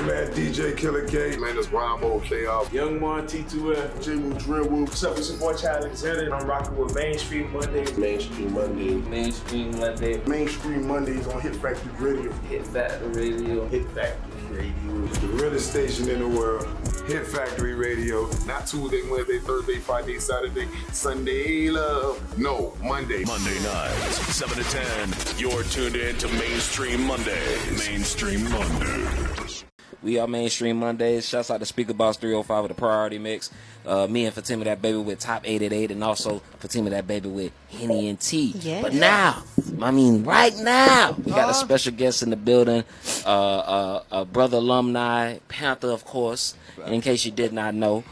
man. DJ Killer K. Man, it's Ramo KF. Young Mon T2F. J-Moo Dreadwood. What's up? It's your boy Chad Alexander. I'm rocking with Mainstream Mondays. Mainstream Monday. Mainstream Monday. Mainstream Mondays on Hit Factory Radio. Hit Factory Radio. Hit Factory Radio. The realest station in the world. Hit Factory Radio. Not Tuesday, Wednesday, Thursday, Friday, Saturday, Sunday, love. No, Monday. Monday nights, 7 to 10. You're tuned in to Mainstream Mondays. Mainstream Mondays. We are Mainstream Mondays. Shouts out to Speaker Boss 305 with the Priority Mix. Me and Fatima That Baby with Top 888, and also Fatima That Baby with Henny and T. Yeah. But now, right now, we got a special guest in the building, a brother alumni, Panther, of course, in case you did not know.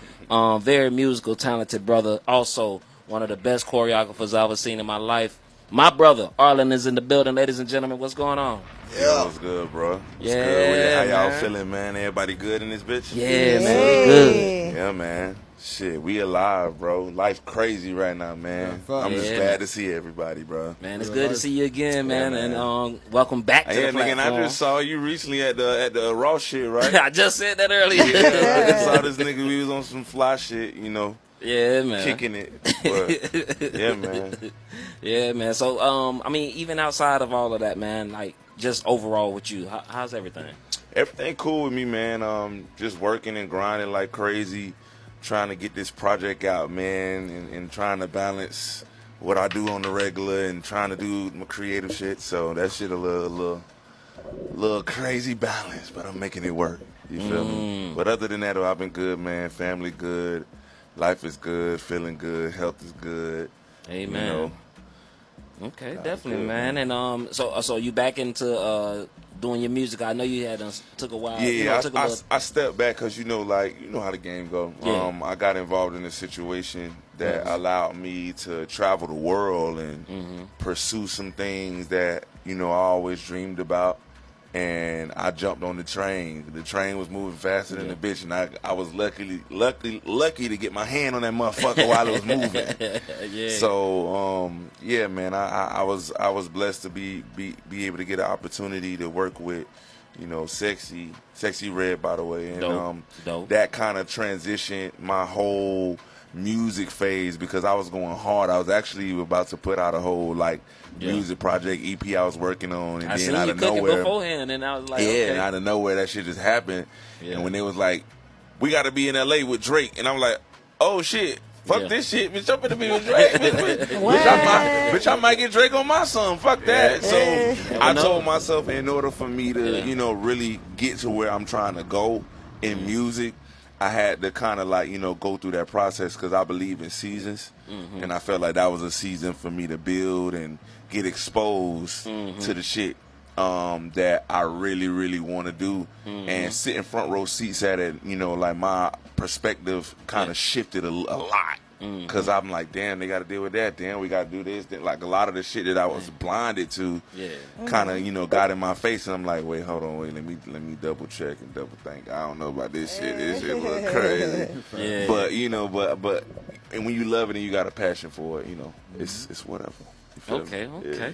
Very musical, talented brother. Also, one of the best choreographers I've ever seen in my life. My brother, Arlen, is in the building. Ladies and gentlemen, what's going on? Yeah, what's good, bro? What's good? How y'all feeling, man? Everybody good in this bitch? Yeah, man, we good. Yeah, man. Shit, we alive, bro. Life's crazy right now, man. I'm just glad to see everybody, bro. Man, it's good to see you again, man. And welcome back to the platform. I just saw you recently at the Raw shit, right? I just said that earlier. Yeah, I just saw this nigga. We was on some fly shit, you know. Yeah, man. Kicking it. But, yeah, man. Yeah, man. So, even outside of all of that, man, like, just overall with you, how's everything? Everything cool with me, man. Just working and grinding like crazy, trying to get this project out, man, and trying to balance what I do on the regular and trying to do my creative shit. So that shit a little crazy balance, but I'm making it work. You feel me? But other than that, I've been good, man. Family good. Life is good, feeling good, health is good. Amen. You know. Okay, definitely, man. And so you back into doing your music? I know you had took a while. Yeah, I stepped back because you know how the game go. Yeah. I got involved in a situation that allowed me to travel the world and pursue some things that I always dreamed about. And I jumped on the train. The train was moving faster than the bitch, and I was lucky to get my hand on that motherfucker while it was moving. Yeah. So yeah, man, I was blessed to be able to get an opportunity to work with, Sexy Red, by the way, and Dope. that kind of transitioned my whole music phase because I was going hard. I was actually about to put out a whole music project EP I was working on, and then out of nowhere, beforehand, and I was like, and out of nowhere that shit just happened. Yeah. And when they was like, we got to be in LA with Drake, and I'm like, oh shit. Fuck this shit, bitch. I'm gonna be with Drake. bitch, I might get Drake on my song. Fuck that. So I told myself, in order for me to, really get to where I'm trying to go in music, I had to kind of go through that process because I believe in seasons, and I felt like that was a season for me to build and get exposed to the shit that I really, really want to do, and sit in front row seats at it. My perspective kind of shifted a lot because I'm like, damn, they got to deal with that. Damn, we got to do this. Like a lot of the shit that I was blinded to, kind of got in my face, and I'm like, wait, hold on, let me double check and double think. I don't know about this shit. This shit look crazy. But and when you love it and you got a passion for it, it's whatever. You feel me? Okay. Yeah.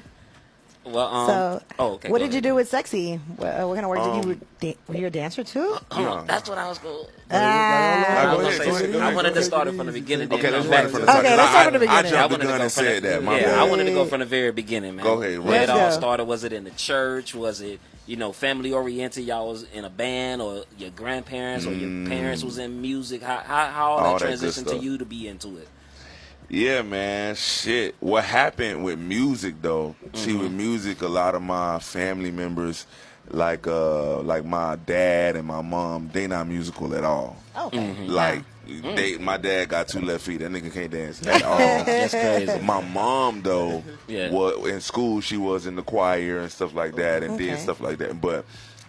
Well, okay. What did you do with Sexy? What kind of work did you? Were you a dancer too? That's what I was going. I wanted to start it from the beginning. Okay, let's start start from the Okay, let's start from the beginning. I jumped the gun and said that. I wanted to go from the very beginning, man. Go ahead. Where it all Let's go. started? Was it in the church? Was it family oriented? Y'all was in a band, or your grandparents or your parents was in music? How all that transitioned to you to be into it? Yeah, man, shit. What happened with music, though? See, with music, a lot of my family members, like my dad and my mom, they not musical at all. Okay. My dad got 2 left feet. That nigga can't dance at all. That's crazy. My mom, though, Yeah. in school, she was in the choir and stuff like that and did stuff like that. But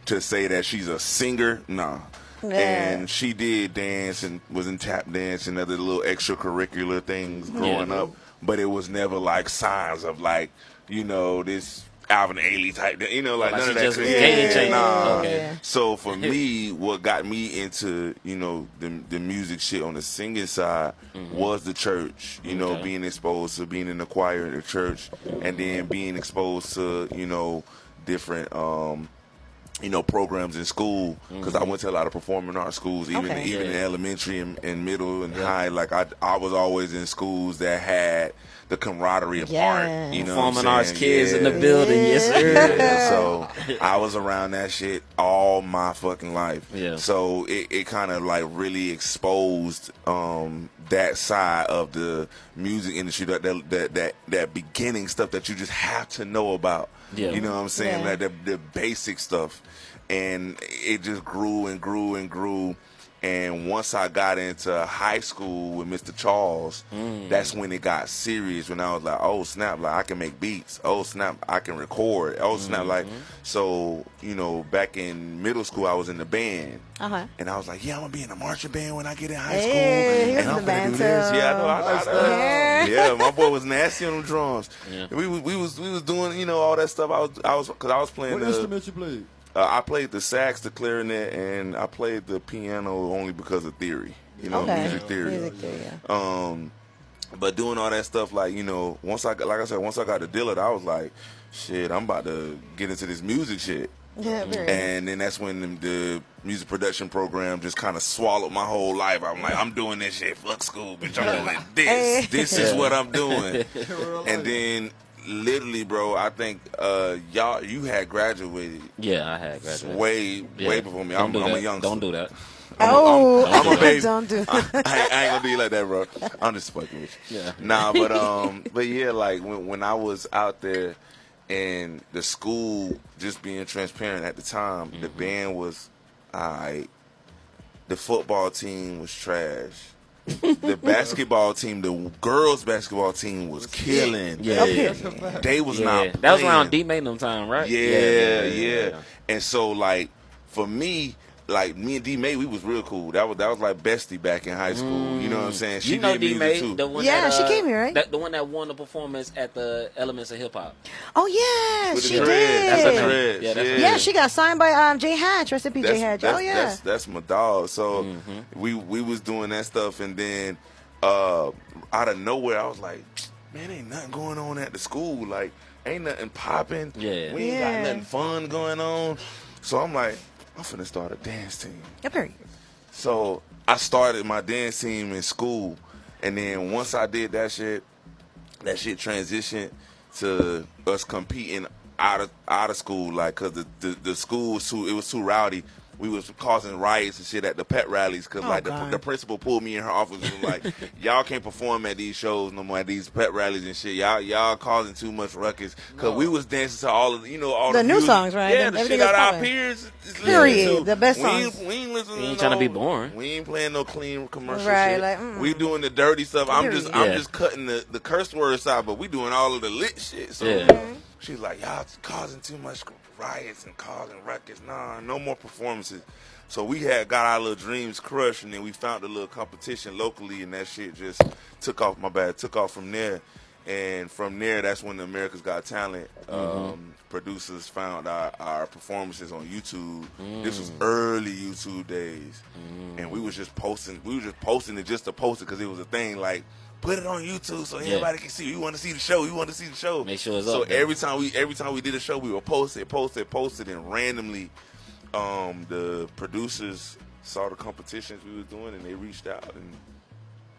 to say that she's a singer, nah. Yeah. And she did dance and was in tap dance and other little extracurricular things growing up, but it was never like signs of this Alvin Ailey type, none of that. Okay. So for me, what got me into the music shit on the singing side was the church. Being exposed to being in the choir in the church, and then being exposed to different programs in school because I went to a lot of performing arts schools, even in elementary and middle and high. Like I was always in schools that had the camaraderie of art. Performing arts kids in the building, yes sir. Yeah, so I was around that shit all my fucking life. Yeah. So it kind of like really exposed that side of the music industry, that beginning stuff that you just have to know about. Yeah. You know what I'm saying? Yeah. Like the basic stuff. And it just grew and grew and grew. And once I got into high school with Mr. Charles, that's when it got serious. When I was like, oh snap, like I can make beats. Oh snap, I can record. Oh snap, like so. Back in middle school, I was in the band, and I was like, yeah, I'm gonna be in a marching band when I get in high school. He was And in I'm the gonna band do this. too. Yeah, I know. Yeah, my boy was nasty on the drums. Yeah. We was doing all that stuff. I was playing. What instrument you played? I played the sax, the clarinet, and I played the piano only because of theory. Music theory. Music theory, yeah. But doing all that stuff, like once I got the Dillard, I was like, shit, I'm about to get into this music shit. Yeah, very. And then that's when the music production program just kind of swallowed my whole life. I'm like, I'm doing this shit. Fuck school, bitch. I'm doing this. This is what I'm doing. And then, literally, bro, I think you had graduated. Yeah, I had graduated. Way before me. I'm a youngster. Don't do that. I'm a baby. Don't do that. I ain't gonna do you like that, bro. I'm just fucking with you. Yeah. Nah, but yeah, like when I was out there and the school, just being transparent at the time, the band was alright. The football team was trash. The basketball team, the girls' basketball team was killing. Yeah. They was not playing. That was around D-May them time, right? Yeah. And so, like, for me, like me and D-May, we was real cool. That was like bestie back in high school. You know what I'm saying? She did music D-May, too. the one Yeah, that, she came here, right? The one that won the performance at the Elements of Hip Hop. Oh yeah, With the she dreads. did. That's her Dreads. Yeah, that's her Yeah, she got signed by Jay Hatch. Rest in peace, Jay Hatch. Oh yeah. That's my dog. So we was doing that stuff, and then out of nowhere, I was like, man, ain't nothing going on at the school. Like, ain't nothing popping. Yeah. We ain't got nothing fun going on. So I'm like, I'm finna start a dance team. Yeah, period. So I started my dance team in school, and then once I did that shit transitioned to us competing out of school, like, cause the school was too rowdy. We was causing riots and shit at the pet rallies because the principal pulled me in her office and was like, y'all can't perform at these shows no more, at these pet rallies and shit. Y'all causing too much ruckus because we was dancing to all of all the new music. songs, right? Yeah, the Everything shit is that our popping. peers is Period. listening to. The best we songs. ain't listening. We ain't to tryna be boring. We ain't playing no clean commercial Right, shit. like, We doing the dirty stuff. I'm Period. just cutting the curse words out, but we doing all of the lit shit. So she's like, y'all causing too much riots and causing ruckus. Nah, no more performances. So we had got our little dreams crushed, and then we found a little competition locally, and that shit just took off from there. And from there, that's when the America's Got Talent producers found our performances on YouTube. This was early YouTube days, and we was just posting it just to post it because it was a thing. Like, put it on YouTube so everybody can see. You want to see the show. Make sure it's so up there. every time we did a show, we would post it, and randomly. The producers saw the competitions we was doing, and they reached out, and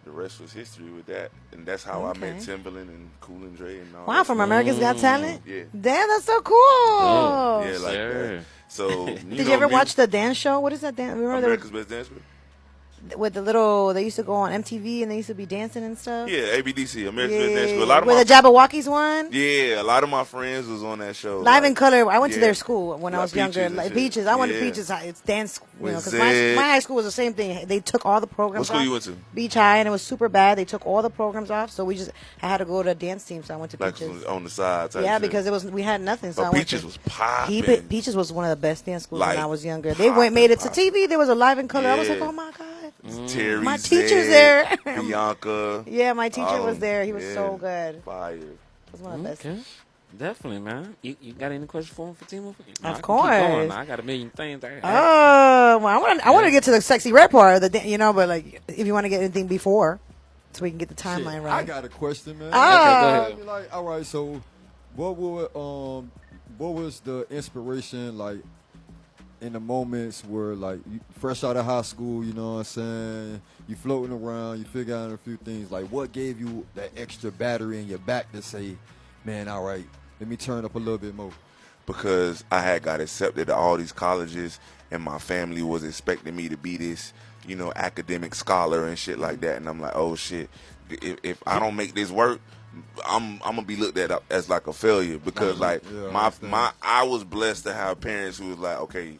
the rest was history with that. And that's how I met Timbaland and Cool and Dre and all. Wow, from America's Got Talent? Yeah. Damn, that's so cool. Yeah, like that. So Did you ever watch the dance show? What is that dance? Remember America's Best Dance Group? with the little, they used to go on MTV and they used to be dancing and stuff? Yeah, ABDC, America's Best Dance Group. A lot of with the Jabberwockies one? Yeah, a lot of my friends was on that show. Live in Color. I went to their school when I Like was younger. Peaches and Like shit. Peaches. I went to Yeah. Peaches. It's dance, because With my Zed. high school was the same thing. They took all the programs What school off. you went to? Beach High, and it was super bad. They took all the programs off, so I had to go to a dance team, so I went to Like Peaches. on the side type Yeah, shit. because we had nothing. So But I went Peaches to, was popping. Peaches was one of the best dance schools Like, when I was younger. popping, Made it to popping. TV. There was a Live in Color. I was like, Yeah. oh my god. Terry My Zed, teacher's there. Bianca. Yeah, my teacher was there. He was so good. Fire. It was one of the best. Okay. Definitely, man. You got any questions for him for Timo? Of course. I got a million things. Oh, well, I want to get to the sexy red part of the, but like if you want to get anything before, so we can get the timeline Shit, right. I got a question, man. Oh. Okay, go ahead. Like, all right, so what was the inspiration, like, in the moments where, like, you fresh out of high school, you know what I'm saying? You floating around, you figure out a few things. Like, what gave you that extra battery in your back to say, man, all right, let me turn up a little bit more? Because I had got accepted to all these colleges, and my family was expecting me to be this, you know, academic scholar and shit like that. And I'm like, oh shit, if I don't make this work, I'm gonna be looked at as like a failure. Because like I was blessed to have parents who was like, okay,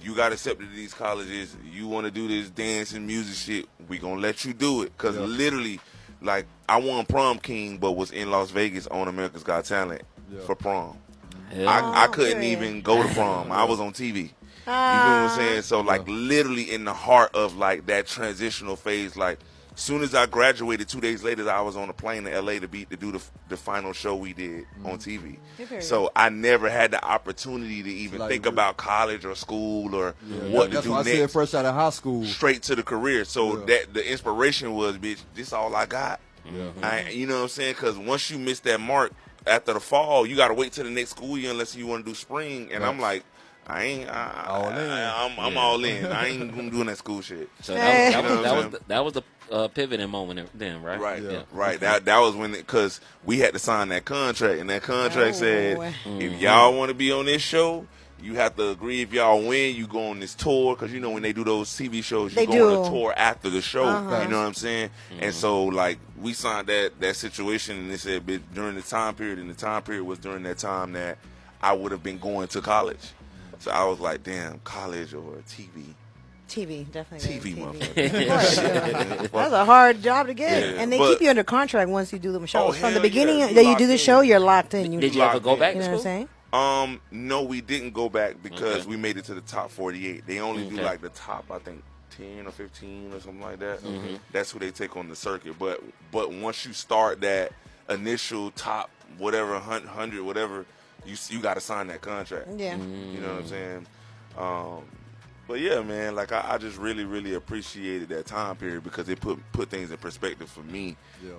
you got accepted to these colleges, you want to do this dance and music shit, we gonna let you do it. Because literally, like, I won prom king, but was in Las Vegas on America's Got Talent for prom. I couldn't even go to prom. I was on TV. You know what I'm saying? So, like, literally in the heart of, like, that transitional phase, like, soon as I graduated, 2 days later, I was on a plane to L.A. to do the final show we did on TV. So I never had the opportunity to even think about college or school or what to do next. That's why I said fresh out of high school. Straight to the career. So that the inspiration was, bitch, this all I got. You know what I'm saying? Because once you miss that mark after the fall, you got to wait till the next school year unless you want to do spring. And I'm like, I'm all in. I ain't gonna do that school shit. So that was the pivoting moment then, right? Right. That was when, because we had to sign that contract, and that contract said, if y'all want to be on this show, you have to agree. If y'all win, you go on this tour. Because, you know, when they do those TV shows, you go on a tour after the show. You know what I'm saying? And so, like, we signed that situation, and they said, but during the time period, and the time period was during that time that I would have been going to college. So I was like, damn, college or TV. TV, definitely. TV, motherfucker. That's a hard job to get. And they keep you under contract once you do the shows. From the beginning that you do the show, you're locked in. Did you ever go back to school? You know what I'm saying? No, we didn't go back because we made it to the top 48. They only do like the top, I think, 10 or 15 or something like that. That's who they take on the circuit. But once you start that initial top, whatever, 100, whatever, you got to sign that contract. You know what I'm saying? But yeah, man, like I just really, really appreciated that time period because it put things in perspective for me.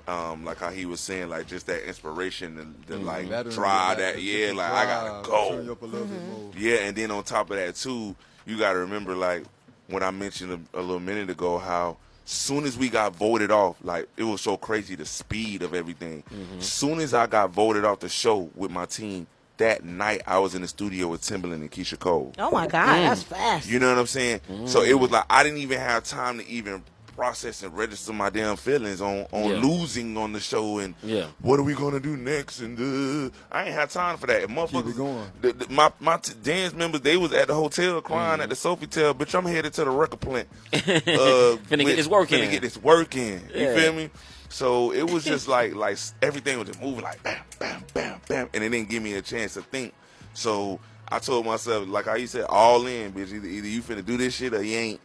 Like how he was saying, like just that inspiration to like drive that. Like I gotta go. And then on top of that too, you gotta remember, like when I mentioned a little minute ago how soon as we got voted off, like it was so crazy the speed of everything. Soon as I got voted off the show with my team, that night I was in the studio with Timbaland and Keisha Cole. Oh my God, that's fast. You know what I'm saying? So it was like I didn't even have time to even process and register my damn feelings on losing on the show and what are we gonna do next, and I ain't had time for that. And motherfuckers, keep it going. My dance members, they was at the hotel crying at the Sofitel. Bitch, I'm headed to the record plant. Finna get this work in. Finna get this work in. You feel me? So it was just like everything was just moving like bam, bam, bam, bam, and it didn't give me a chance to think. So I told myself, like how you said, all in, bitch. Either you finna do this shit or you ain't.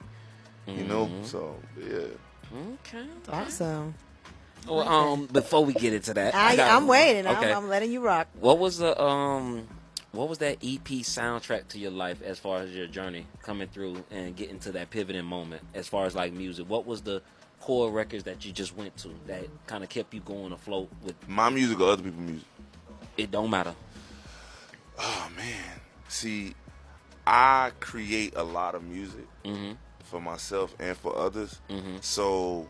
You know? So yeah. Okay. Awesome. Well, before we get into that, I'm waiting. Okay. I'm letting you rock. What was that EP soundtrack to your life as far as your journey coming through and getting to that pivoting moment as far as like music? What was the core records that you just went to that kind of kept you going afloat with my music or other people's music? It don't matter. Oh man, see, I create a lot of music for myself and for others. So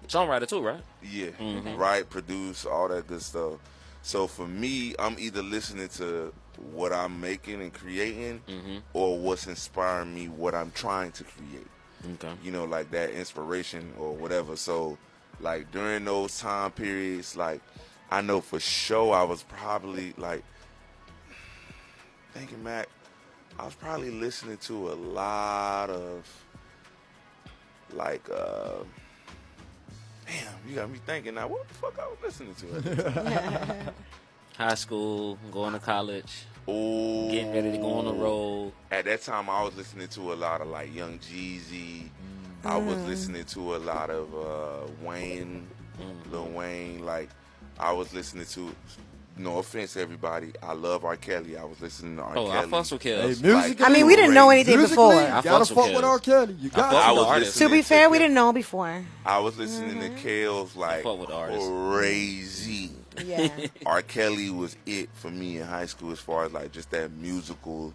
songwriter too, right? Yeah, right. Produce all that good stuff. So for me, I'm either listening to what I'm making and creating, or what's inspiring me, what I'm trying to create. Okay. You know, like that inspiration or whatever. So, like, during those time periods, like, I know for sure I was probably, like, thinking back, I was probably listening to a lot of, like, damn, you got me thinking now, what the fuck I was listening to at the time? High school, going to college. Oh, getting ready to go on the road. At that time, I was listening to a lot of like Young Jeezy. I was listening to a lot of Wayne, Lil Wayne. Like I was listening to. No offense, everybody. I love R. Kelly. I was listening to R. Kelly. I fucks with Kelly. Hey, musically, I mean, we didn't know anything before. You gotta fuck with R. Kelly. You got to be fair, we didn't know before. I was listening to Kale's like crazy. Yeah. R. Kelly was it for me in high school as far as like just that musical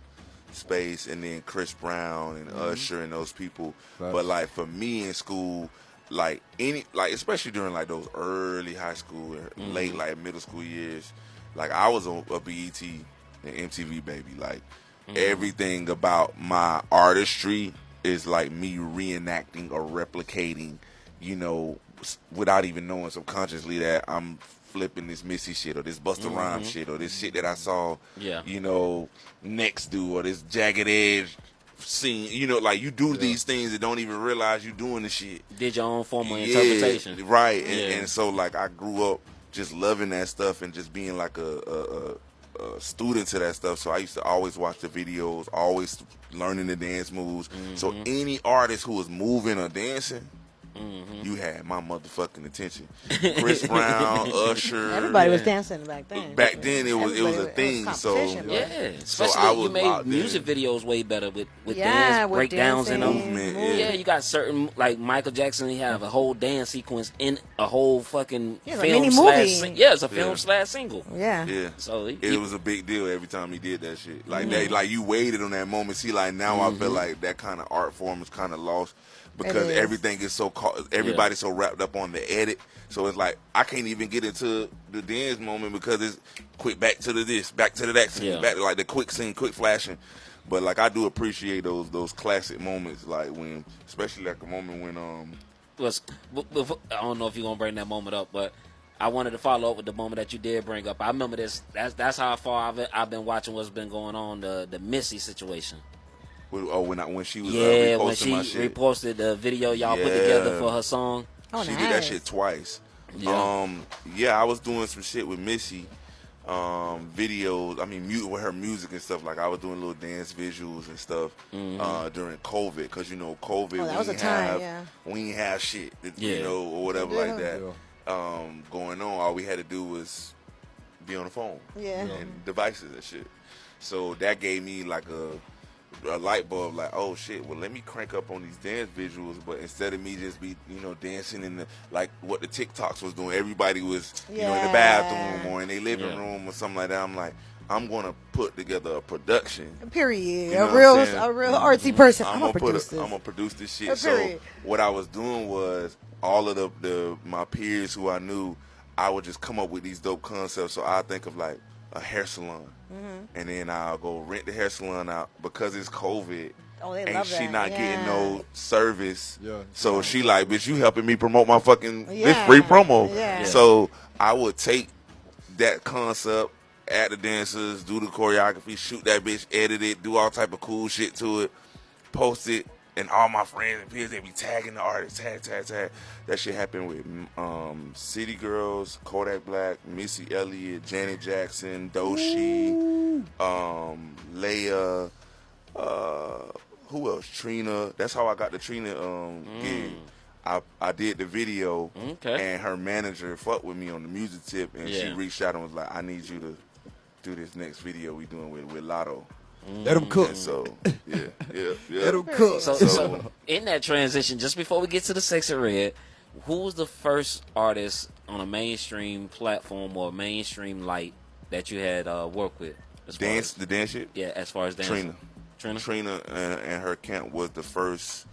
space, and then Chris Brown and Usher and those people. Right. But like for me in school, like especially during like those early high school or late like middle school years, like I was a BET and MTV baby. Like everything about my artistry is like me reenacting or replicating, you know, without even knowing subconsciously that I'm flipping this Missy shit or this Busta Rhymes shit or this shit that I saw, you know, Next do, or this Jagged Edge scene. You know, like you do these things that don't even realize you doing the shit. Did your own form of interpretation. Right. And so like I grew up just loving that stuff and just being like a student to that stuff. So I used to always watch the videos, always learning the dance moves. So any artist who was moving or dancing, you had my motherfucking attention. Chris Brown, Usher. Everybody was dancing back then. Back then it was a thing. So especially you made music videos way better with dance breakdowns in them. Movement, you got certain like Michael Jackson. He have a whole dance sequence in a whole fucking film mini slash movie. it's a film slash single. Yeah. So it was a big deal every time he did that shit. Like that, like you waited on that moment. See, like now I feel like that kind of art form is kind of lost. Because everything is so everybody's so wrapped up on the edit, so it's like I can't even get into the dance moment because it's quick back to the this, back to the that scene, back to like the quick scene, quick flashing. But like I do appreciate those classic moments, like when, especially like a moment when I don't know if you're gonna bring that moment up, but I wanted to follow up with the moment that you did bring up. I remember this. That's how far I've been watching what's been going on, the Missy situation. When she was when she reposted the video y'all put together for her song. She did that shit twice. I was doing some shit with Missy, videos. I mean, with her music and stuff. Like I was doing little dance visuals and stuff during COVID, because you know COVID. That was a time. We ain't have shit, you know, or whatever like that going on. All we had to do was be on the phone, and devices and shit. So that gave me like a light bulb, like, oh shit, well let me crank up on these dance visuals, but instead of me just be, you know, dancing in the, like what the TikToks was doing, everybody was, you know, in the bathroom or in their living room or something like that. I'm like, I'm gonna put together a production. Period. You know a real artsy person. I'm gonna produce this shit. So what I was doing was all of my peers who I knew, I would just come up with these dope concepts. So I think of like a hair salon. And then I'll go rent the hair salon out because it's COVID. And she not getting no service. So she like, bitch, you helping me promote my fucking this free promo. So I would take that concept, add the dancers, do the choreography, shoot that bitch, edit it, do all type of cool shit to it, post it, and all my friends and peers, they be tagging the artist, tag. That shit happened with City Girls, Kodak Black, Missy Elliott, Janet Jackson, Doechii, Leia, who else? Trina. That's how I got the Trina gig. I did the video, and her manager fucked with me on the music tip, and she reached out and was like, I need you to do this next video we doing with Lotto. Let him cook. And so, Let him cook. So in that transition, just before we get to the Sexy Red, who was the first artist on a mainstream platform or mainstream light that you had worked with? The dance shit? Yeah, as far as dance. Trina and her camp was the first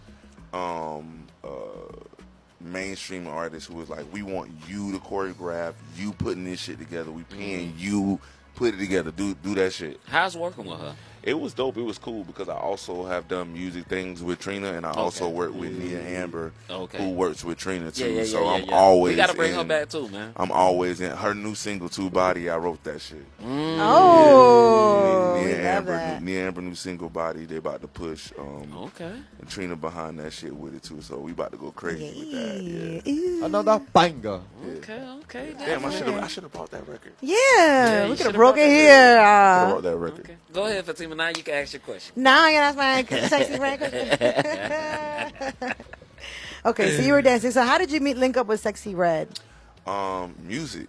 mainstream artist who was like, we want you to choreograph, you putting this shit together, we paying you, put it together, do that shit. How's working with her? It was dope. It was cool because I also have done music things with Trina, and I also work with Nia Amber, who works with Trina too. I'm always. We gotta bring her back too, man. I'm always in her new single, Two Body. I wrote that shit. Nia Amber new single, Body. They about to push. And Trina behind that shit with it too. So we about to go crazy with that. Yeah. Another banger. Okay. Damn, I should have bought that record. Yeah, we could have broke it here. Bought that record. Okay. Go ahead, Fatima. Now you can ask your question. Now I gotta ask my Sexy Red question. Okay, so you were dancing. So how did you link up with Sexy Red? Music.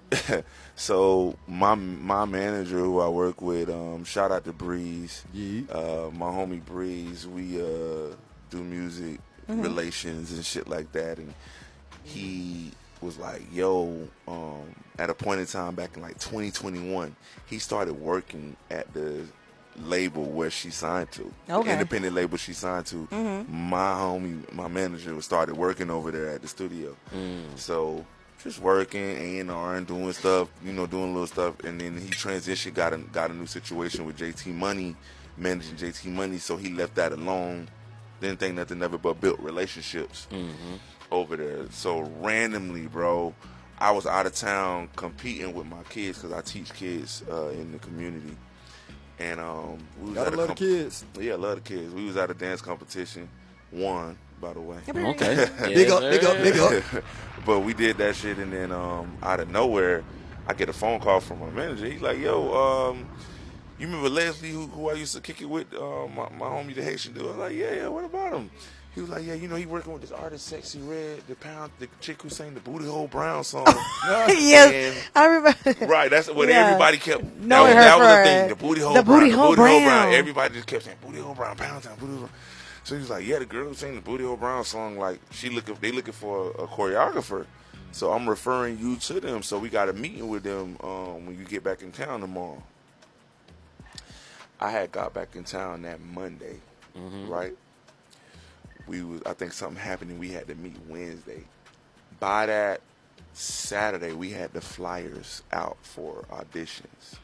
So my manager who I work with, shout out to Breeze. My homie Breeze, we do music relations and shit like that, and he was like, yo, at a point in time back in like 2021, he started working at the label where she signed to. Okay. The independent label she signed to. My homie, my manager, started working over there at the studio. So just working, A&R, and doing stuff, doing little stuff. And then he transitioned, got a new situation with JT Money, managing JT Money. So he left that alone. Didn't think nothing of it, but built relationships over there. So randomly, bro, I was out of town competing with my kids because I teach kids in the community. And we was Gotta love the kids. Yeah, love the kids. We was at a dance competition. Won, by the way. Okay. Big up. But we did that shit, and then out of nowhere, I get a phone call from my manager. He's like, yo, you remember Leslie, who I used to kick it with, my homie, the Haitian dude? I was like, yeah, what about him? He was like, yeah, he working with this artist, Sexy Red, the chick who sang the Booty Hole Brown song. Yes, I remember. Right, that's what everybody kept. Knowing that was her the thing, for the Booty Hole the Brown. Booty Hole Brown. Everybody just kept saying, Booty Hole Brown, Pound Town, Booty Hole Brown. So he was like, yeah, the girl who sang the Booty Hole Brown song, like, they looking for a choreographer. So I'm referring you to them. So we got a meeting with them when you get back in town tomorrow. I had got back in town that Monday, right? I think something happened and we had to meet Wednesday. By that Saturday, we had the flyers out for auditions.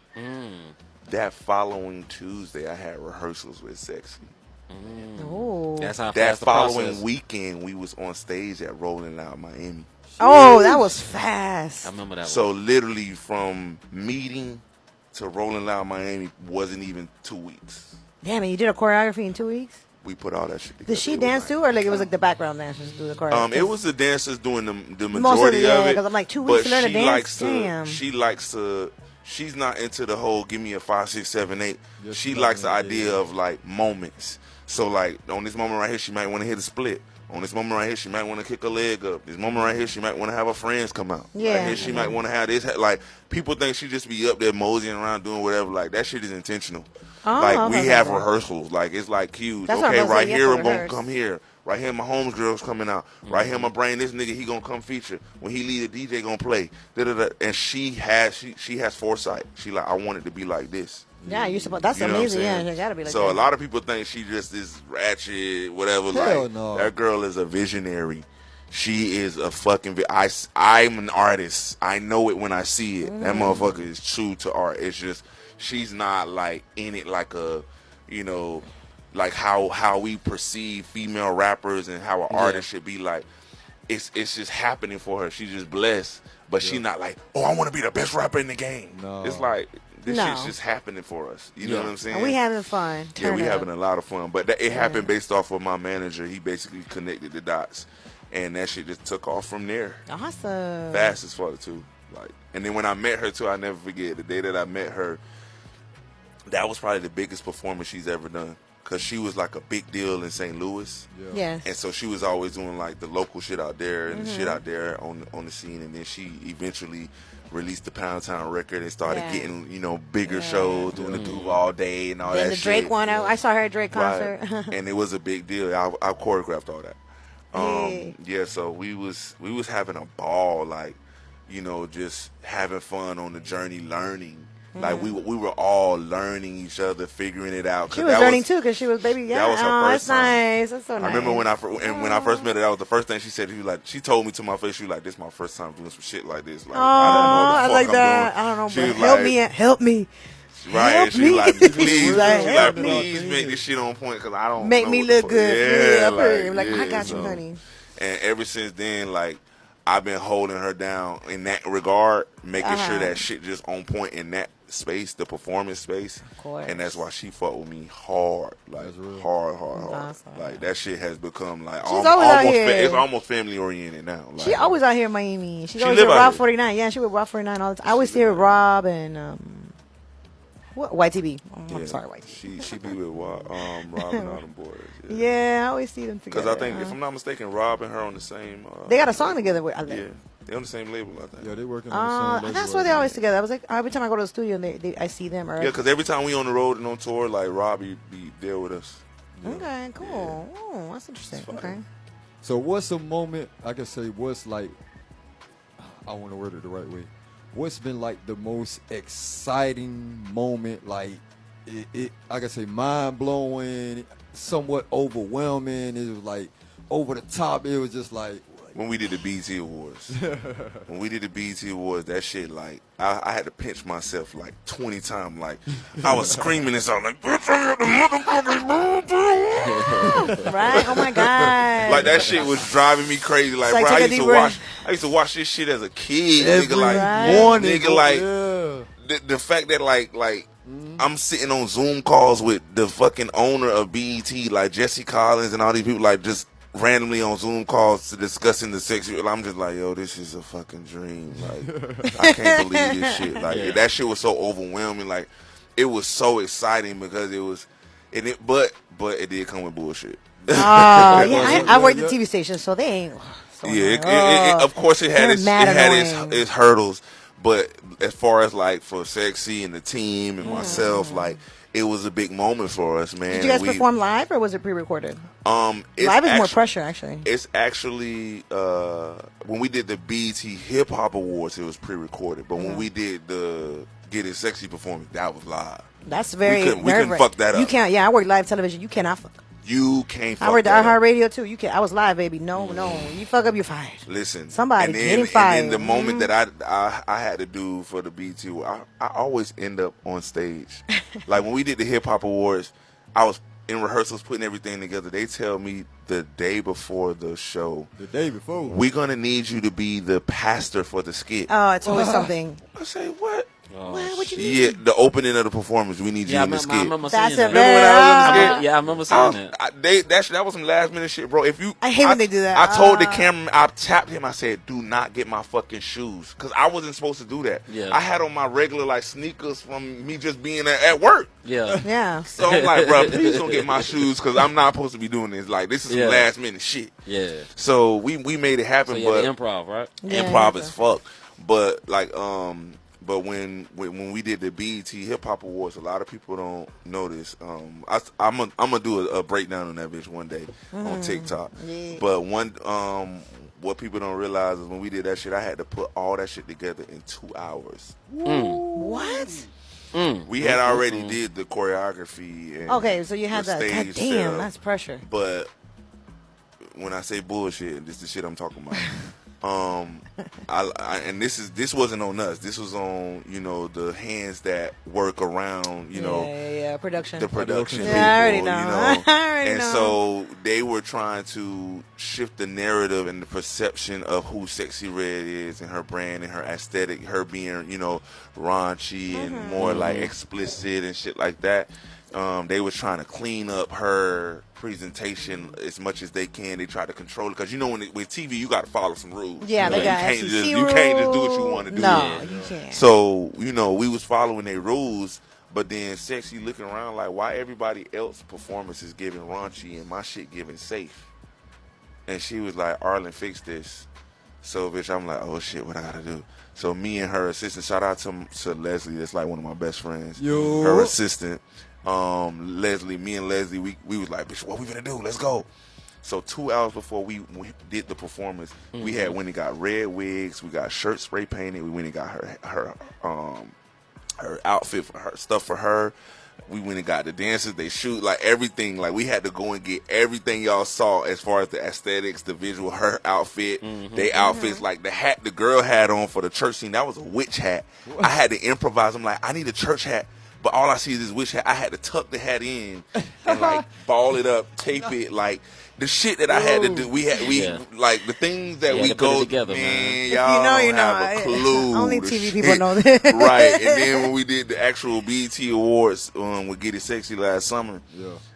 That following Tuesday, I had rehearsals with Sexy. Oh, That's how That fast the following process. weekend, we was on stage at Rolling Loud Miami. Oh, that was fast. I remember that. So literally from meeting to Rolling Loud Miami wasn't even 2 weeks. Damn it, you did a choreography in 2 weeks? We put all that shit together. Did she It was dance like- too, or like it was like the background dancers do the choreography? It was the dancers doing the Most majority of it. because I'm like 2 weeks but to learn to she dance. likes Damn. She likes to. She's not into the whole give me a 5, 6, 7, 8. Yes, She no, likes the yeah, idea yeah. of like moments. So like on this moment right here, she might want to hit a split. On this moment right here, she might want to kick her leg up. This moment right here, she might want to have her friends come out. Yeah. Right here, she might want to have this. Like people think she just be up there moseying around doing whatever. Like that shit is intentional. Oh, Like we okay. have rehearsals. Like it's like cues. That's what Okay, I'm gonna right say, you here have I'm to gonna rehearse. come here. Right here my homes girl's coming out. Right here I'm gonna bring this nigga. He gonna come feature. When he leave, the DJ gonna play. Da-da-da. And she has foresight. She like I want it to be like this. Yeah, you're supposed. That's You know what I'm amazing. Yeah, saying? you gotta be like so that. a lot of people think she just is ratchet, whatever. Hell like no. that girl is a visionary. She is a fucking. I'm an artist. I know it when I see it. That motherfucker is true to art. It's just she's not like in it like a, like how we perceive female rappers and how an artist should be like. It's just happening for her. She's just blessed, but she's not like, oh, I want to be the best rapper in the game. No. It's like. This No. shit's just happening for us. You know what I'm saying? And we having fun. Yeah, Turn we up. having a lot of fun. But it happened based off of my manager. He basically connected the dots. And that shit just took off from there. Awesome. Fast as fuck, too. And then when I met her, too, I never forget. The day that I met her, that was probably the biggest performance she's ever done. Because she was like a big deal in St. Louis. Yes. And so she was always doing like the local shit out there and the shit out there on the scene. And then she eventually released the Pound Town record and started getting, bigger shows, doing the Groove All Day and all Then that the shit. Drake one, I saw her at Drake concert. Right. And it was a big deal. I choreographed all that. Hey. Yeah, so we was having a ball, like, just having fun on the journey, learning. Like we were all learning each other, figuring it out. 'Cause She was learning too because she was baby. Yeah, that was her that's first time. nice. That's so nice. I remember when I first met her, that was the first thing she said. She told me to my face, she was like, "This is my first time doing some shit like this." Like, I I like don't know what the fuck that. I'm doing. I don't know, She but was help like- me, help me. Right, Help and she me. like, please, Like, she help like, me. please make this shit on point because I don't Make know me what the look fuck- good. Yeah, Like, I yeah, got you, so- honey. And ever since then, like, I've been holding her down in that regard, making sure that shit just on point in that space, the performance space. Of course. And that's why she fucked with me hard, like That's real. hard. Awesome. Like that shit has become like always out here. it's almost family oriented now. Like, She always out here in Miami. She's She always live with out Rob here. 49. Yeah, she with Rob 49 all the time. I always see her with Rob and YTB. Oh, I'm yeah, sorry, YTB. She be with Rob and all them boys. Yeah, I always see them together. Because I think, if I'm not mistaken, Rob and her on the same. they got a song together. With, I think. Yeah, they on the same label, I think. Yeah, they working on the same. That's label why they right always now. together. I was like, every time I go to the studio and I see them. Or, Yeah, because every time we on the road and on tour, like Rob be there with us. Okay, cool. Oh, that's interesting. It's fine. Okay. So what's a moment, I can say, what's like, I want to word it the right way. What's been like the most exciting moment, like like I say, mind blowing, somewhat overwhelming. It was like over the top. It was just like when we did the BET Awards. When we did the BET Awards, that shit, like, I had to pinch myself like 20 times. Like, I was screaming and something like, bitch, I got the motherfucking Right? Oh my God. Like, that shit was driving me crazy. Like, It's like, bro, take a deep breath. I used to watch this shit as a kid. every Nigga, like, morning. nigga, like, yeah. the fact that, like, I'm sitting on Zoom calls with the fucking owner of BET, like Jesse Collins and all these people, like, just randomly on Zoom calls to discussing the sexy. I'm just like, yo, this is a fucking dream. Like, I can't believe this shit. Like, that shit was so overwhelming. Like, it was so exciting because but it did come with bullshit. Oh, yeah. I worked at TV stations, so they ain't. So Of course it had annoying. its hurdles, but as far as like for Sexy and the team and myself, like, it was a big moment for us, man. Did you guys perform live or was it pre-recorded? Live is more pressure, actually. It's actually when we did the BET Hip Hop Awards, it was pre-recorded, but when we did the Get It Sexy performance, that was live. That's very we couldn't fuck that up. You can't. Yeah, I work live television. You cannot fuck. You can't fuck I worked that at up. iHeartRadio too. You can't. I was live, baby. No. You fuck up, you're fired. Listen, Somebody getting fired. And then the moment that I had to do for the BET, I always end up on stage. Like when we did the Hip Hop Awards, I was in rehearsals putting everything together. They tell me the day before the show, we're gonna need you to be the pastor for the skit. Oh, it's always something. I say, what? What you Yeah, the opening of the performance. We need you in the skit. I remember That's seeing a that. very. when I was in the skit? Yeah, I remember seeing that. That was some last minute shit, bro. I hate when they do that. I told the cameraman, I tapped him. I said, "Do not get my fucking shoes," because I wasn't supposed to do that. Yeah. I had on my regular like sneakers from me just being at work. Yeah. Yeah. So I'm like, bro, please don't get my shoes because I'm not supposed to be doing this. Like, this is some last minute shit. Yeah. So we made it happen, So but the improv, right? Yeah, improv yeah. as fuck. But like but when we did the BET Hip Hop Awards, a lot of people don't know this. I'm gonna do a breakdown on that bitch one day on TikTok. Yeah. But what people don't realize is when we did that shit, I had to put all that shit together in 2 hours. What? We had already did the choreography. And Okay, so you had the that. God stage damn, setup. that's pressure. But when I say bullshit, this is the shit I'm talking about. And this wasn't on us. This was on the hands that work around Yeah, production. the production people. Yeah, I already know. I already and know. so they were trying to shift the narrative and the perception of who Sexy Red is and her brand and her aesthetic, her being raunchy and more like explicit and shit like that. They was trying to clean up her presentation as much as they can. They try to control it because with TV you got to follow some rules. Yeah, they got you FCC can't just do what you want to do. No, you can't. So we was following their rules, but then Sexy looking around like, why everybody else performance is giving raunchy and my shit giving safe? And she was like, Arlen, fix this. So bitch, I'm like, oh shit, what I gotta do? So me and her assistant, shout out to Leslie, that's like one of my best friends. Her assistant. Leslie, me and Leslie, we was like, bitch, what we gonna do? Let's go. So 2 hours before we did the performance, we had went and got red wigs, we got shirt spray painted, we went and got her outfit for her, stuff for her. We went and got the dancers, they shoot, like everything. Like we had to go and get everything y'all saw as far as the aesthetics, the visual, her outfit, they outfits, like the hat the girl had on for the church scene, that was a witch hat. I had to improvise. I'm like, I need a church hat. But all I see is this witch hat. I had to tuck the hat in and like ball it up, tape it, like the shit that I had to do. We like the things that we go together, man. man. Y'all don't know. have a clue. Only the TV shit. people know this. Right. And then when we did the actual BET Awards with Get It Sexy last summer,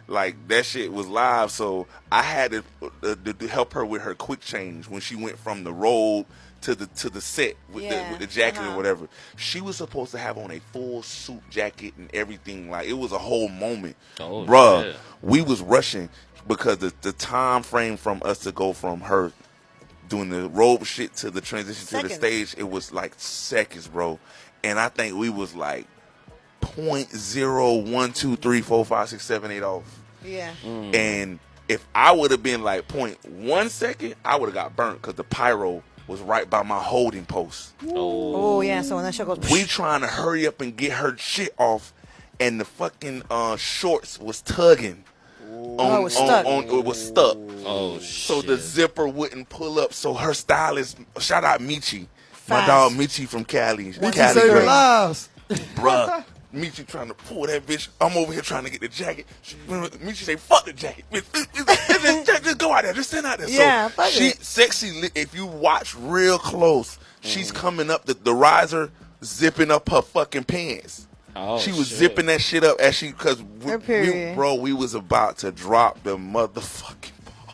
like that shit was live. So I had to help her with her quick change when she went from the robe to the set with the jacket or whatever. She was supposed to have on a full suit jacket and everything. Like it was a whole moment. Bruh, yeah. We was rushing because the time frame from us to go from her doing the robe shit to the transition to the stage, it was like seconds, bro. And I think we was like 0.0, 2, 3, 4, 5, 6, 7, 8 off. Yeah. And if I would have been like 0.1 second, I would have got burnt because the pyro was right by my holding post. Oh yeah, so when that shit goes, we trying to hurry up and get her shit off, and the fucking shorts was tugging. it was stuck. It was stuck. Oh, So shit. the zipper wouldn't pull up. So her stylist, shout out Michi, my Fast. dog Michi from Cali. She Cali saved girl. lives. Bruh. Michi trying to pull that bitch. I'm over here trying to get the jacket. Michi say, "Fuck the jacket. Just go out there. Just stand out there." Yeah, so fuck she it. sexy. If you watch real close, she's coming up the riser, zipping up her fucking pants. Oh, She was shit. zipping that shit up as because Her period. we was about to drop the motherfucking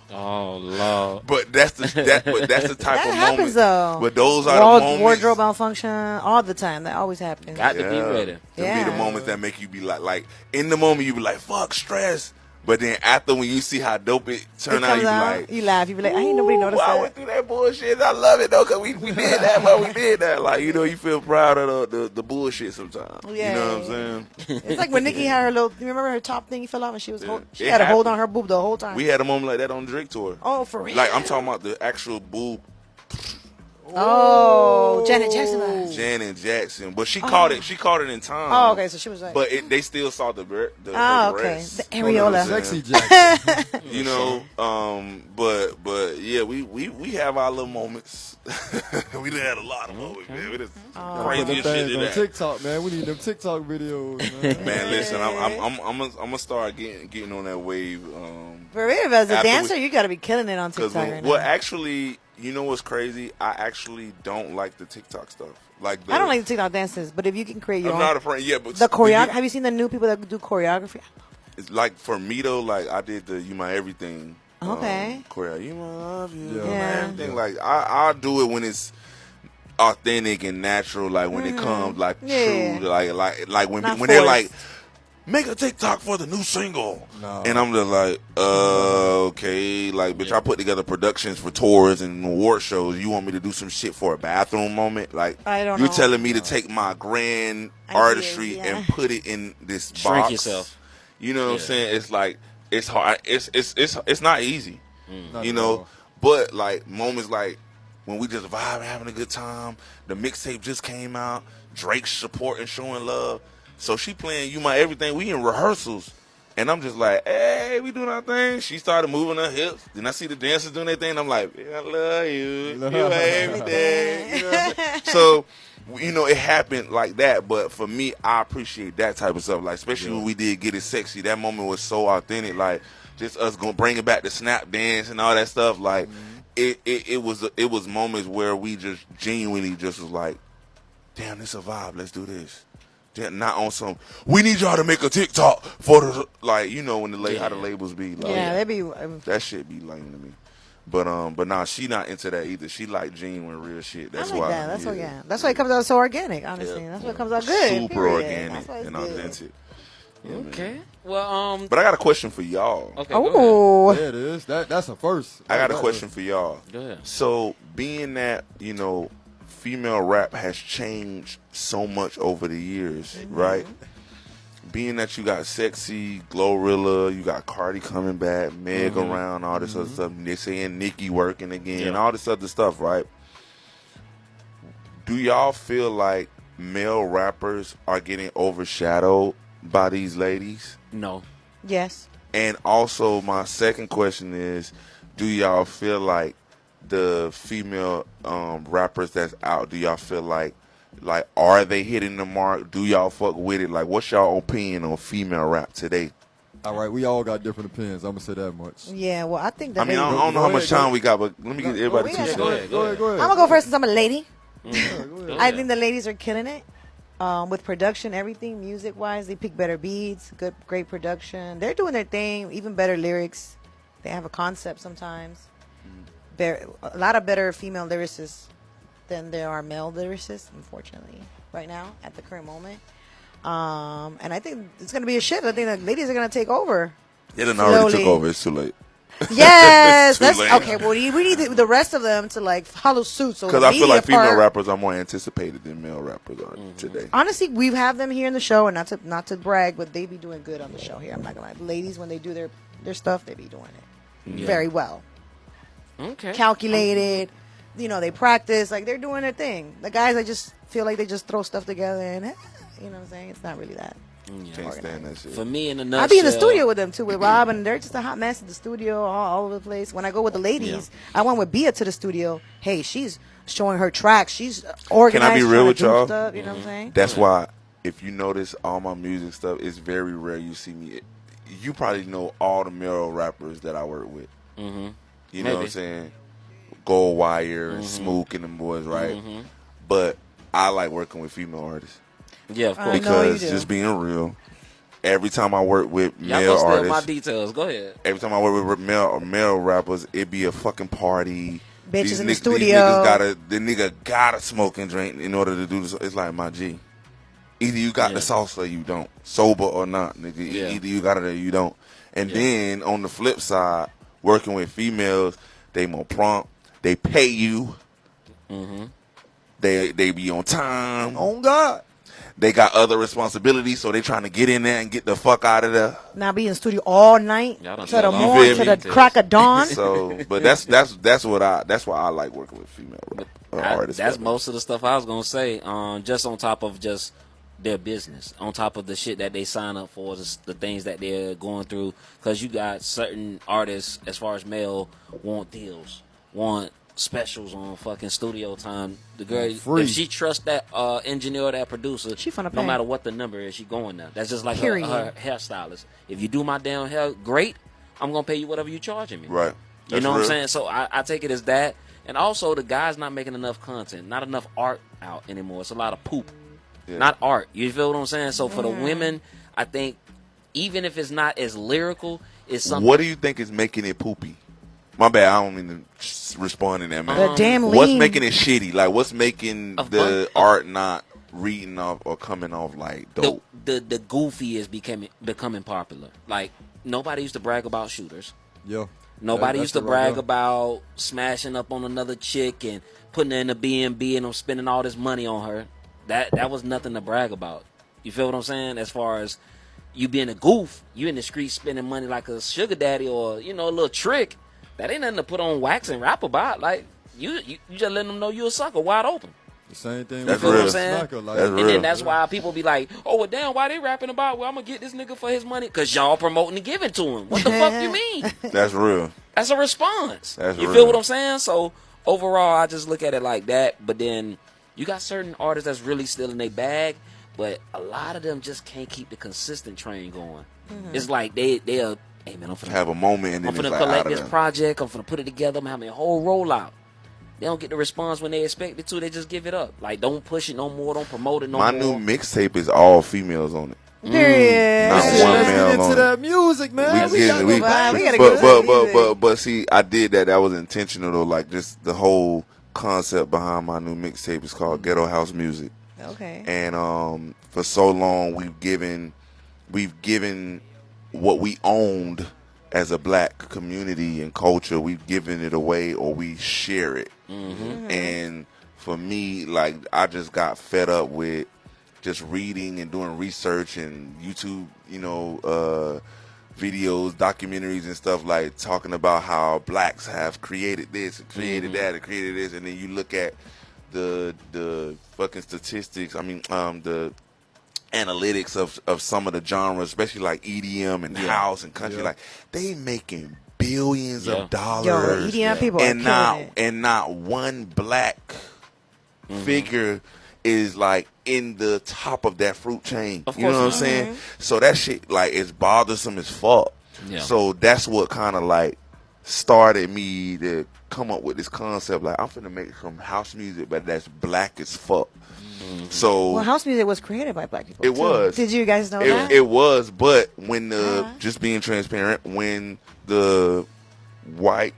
ball. Oh, Lord. But that's the type That of happens moment. though. But those are the moments. Wardrobe malfunction all the time. That always happens. Got to be ready. To be Yeah. the moments that make you be like in the moment you be like, fuck stress. But then after when you see how dope it turned It out, you comes be out, like, you laugh. You be like, I ain't nobody noticed I that. went through that bullshit. I love it though, cause we did that, but we did that. Like, you know, you feel proud of the bullshit sometimes. Yeah. You know what I'm saying? It's like when Nikki had her little. You remember her top thing fell off and she was she It had a hold happened. on her boob the whole time. We had a moment like that on the Drake tour. Oh, for real? Like I'm talking about the actual boob. Oh, Janet Jackson. vibes. Janet Jackson, but she caught it. She caught it in time. Oh, okay. So she was like, But they still saw the oh, her okay. breasts. The You know what I'm areola. saying? Sexy Jackson. You know, but yeah, we have our little moments. We done had a lot of moments, man. We just Oh. Put them crazy shit things to on that. TikTok, man. We need them TikTok videos, man. Man, listen, I'm gonna start getting on that wave. For real, as a After dancer, you got to be killing it on Because TikTok right well, now. actually, you know what's crazy? I actually don't like the TikTok stuff. Like I don't like the TikTok dances, but if you can create your I'm own. not a friend. Yeah, but The choreo. Have you seen the new people that do choreography? It's like for me though, like I did the "You My Everything." Okay. Choreo. You my love you. Yeah. You my Yeah. everything. Like I'll do it when it's authentic and natural. Like when it comes like Yeah. true. Like when Not they're forced. like, make a TikTok for the new single. No. And I'm just like, okay. Like, bitch, I put together productions for tours and award shows. You want me to do some shit for a bathroom moment? Like, I don't you're know. telling me to take my grand Ideas, artistry yeah. and put it in this Shrink box. yourself. You know what I'm saying? It's like, it's hard. It's not easy. Not You at know? all. But, like, moments like when we just vibe and having a good time, the mixtape just came out, Drake's supporting, showing love. So she playing You My Everything. We in rehearsals. And I'm just like, hey, we doing our thing. She started moving her hips. Then I see the dancers doing their thing. And I'm like, I love you. You my everything. You know what I'm saying? So, you know, it happened like that. But for me, I appreciate that type of stuff. Like, especially when we did Get It Sexy. That moment was so authentic. Like, just us going bringing back the snap dance and all that stuff. Like, it was moments where we just genuinely just was like, damn, this a vibe. Let's do this. Not on some. We need y'all to make a TikTok for the like. You know when how the labels be. Like, Yeah, they be. that shit be lame to me. But nah, she not into that either. She like genuine real shit. That's I like why. that. That's what. Yeah, that's why it comes out so organic. Honestly, Yeah. that's why it comes out good. Super period. organic That's why it's and good. authentic. Yeah, man. Okay. Well, But I got a question for y'all. Okay. Go Oh, There it is. That's a first. I got a question for y'all. Go ahead. So, being that, you know, female rap has changed so much over the years, right? Being that you got Sexy, Glorilla, you got Cardi coming back, Meg around, all this other stuff. They're saying Nicki working again, all this other stuff, right? Do y'all feel like male rappers are getting overshadowed by these ladies? No. yes. And also, my second question is, do y'all feel like the female rappers that's out, do y'all feel like are they hitting the mark? Do y'all fuck with it? Like, what's y'all opinion on female rap today? All right, we all got different opinions. I'm gonna say that much. Yeah. Well, I think that. I mean, I lady- don't know how Go much ahead, time go we got, but let me get everybody we 2 gotta seconds. Go ahead. Go ahead. I'm gonna go first since I'm a lady. Go ahead. I think the ladies are killing it. With production, everything, music wise, they pick better beats, great production. They're doing their thing, even better lyrics. They have a concept sometimes. A lot of better female lyricists than there are male lyricists, unfortunately, right now at the current moment. And I think it's going to be a shift. I think the ladies are going to take over. It done already took Slowly. over. It's too late. Yes, Too that's late. okay. Well, we need the rest of them to like follow suit. So Because the I feel like media female part- rappers are more anticipated than male rappers are today. Honestly, we have them here in the show, and not to brag, but they be doing good on the show here. I'm not gonna lie. The ladies, when they do their stuff, they be doing it very well, Okay. calculated. You know, they practice, like they're doing their thing. The guys, I just feel like they just throw stuff together, and you know what I'm saying. It's not really that. Can't stand that shit. For me, in a nutshell, I be in the studio with them too, with Rob, and they're just a hot mess in the studio, all over the place. When I go with the ladies, I went with Bia to the studio. Hey, she's showing her tracks. She's organized. Can I be real with y'all? Stuff, you know what I'm saying? That's why, if you notice all my music stuff, it's very rare you see me. You probably know all the male rappers that I work with. Mm-hmm. You know what I'm saying? Goldwire and Smook and them boys, right? But I like working with female artists. Yeah, of course. Because just being real, every time I work with Y'all male gonna steal artists, my details. Go ahead. every time I work with male rappers, it be a fucking party. Bitches in the These studio. niggas the nigga gotta smoke and drink in order to do this. It's like, my G. Either you got the sauce or you don't. Sober or not, nigga. Either you got it or you don't. And then on the flip side, working with females, they more prompt. They pay you. They be on time. On God. They got other responsibilities, so they trying to get in there and get the fuck out of there. Now be in the studio all night Y'all done to the did a lot. morning, You to feel the me? crack of dawn. So, but that's why I like working with female artists. That's most of the stuff I was gonna say. Just on top of just their business, on top of the shit that they sign up for, the things that they're going through. Because you got certain artists, as far as male, want deals, want specials on fucking studio time. The girl, if she trusts that engineer or that producer, She finna no pay. matter what the number is, she going there. That's just like her Period. hairstylist. If you do my damn hair great, I'm gonna pay you whatever you charging me. Right. You know what I'm saying? So I take it as that. And also, the guy's not making enough content, not enough art out anymore. It's a lot of poop, not art. You feel what I'm saying? So for the women, I think even if it's not as lyrical, it's something. What do you think is making it poopy? My bad, I don't mean to respond in that, man. The damn What's lean. making it shitty? Like, what's making the art not reading off or coming off like dope? The goofy is becoming popular. Like, nobody used to brag about shooters. Yeah. Nobody That's used to it right brag there. about smashing up on another chick and putting her in the B&B and spending all this money on her. That was nothing to brag about. You feel what I'm saying? As far as you being a goof, you in the street spending money like a sugar daddy or, a little trick. That ain't nothing to put on wax and rap about. Like, you just letting them know you a sucker wide open. The same thing That's with real. the smacker. Like, That's And real. then that's why people be like, oh, well, damn, why they rapping about, well, I'm going to get this nigga for his money? Because y'all promoting and giving to him. What the fuck you mean? That's real. That's a response. That's you real. feel what I'm saying? So, overall, I just look at it like that. But then you got certain artists that's really still in their bag, but a lot of them just can't keep the consistent train going. It's like they'll, hey, man, I'm finna Have a moment and I'm then finna it's like collect out of this there. project. I'm finna put it together. I'm having a whole rollout. They don't get the response when they expect it to. They just give it up. Like, don't push it no more. Don't promote it no My more. new mixtape is all females on it. Period. Not Let's one get male on into it. that music, man. We gotta get- go back. we gotta go to the music. but see, I did that. That was intentional though. Like, just the whole concept behind my new mixtape is called Ghetto House Music. Okay. And for so long we've given what we owned as a black community and culture, we've given it away or we share it. And for me, like, I just got fed up with just reading and doing research and YouTube, videos, documentaries and stuff, like talking about how blacks have created this and created that and created this, and then you look at the fucking statistics. I mean, the analytics of some of the genres, especially like EDM and house and country, like they making billions of dollars. Yo, EDM people are killing it. And not one black figure is like in the top of that fruit chain. Of You know what I'm course not. saying? So that shit like is bothersome as fuck. Yeah. So that's what kind of like started me to come up with this concept. Like, I'm finna make some house music, but that's black as fuck. So Well, house music was created by black people. it too. was. Did you guys know that? It was, but when just being transparent, when the white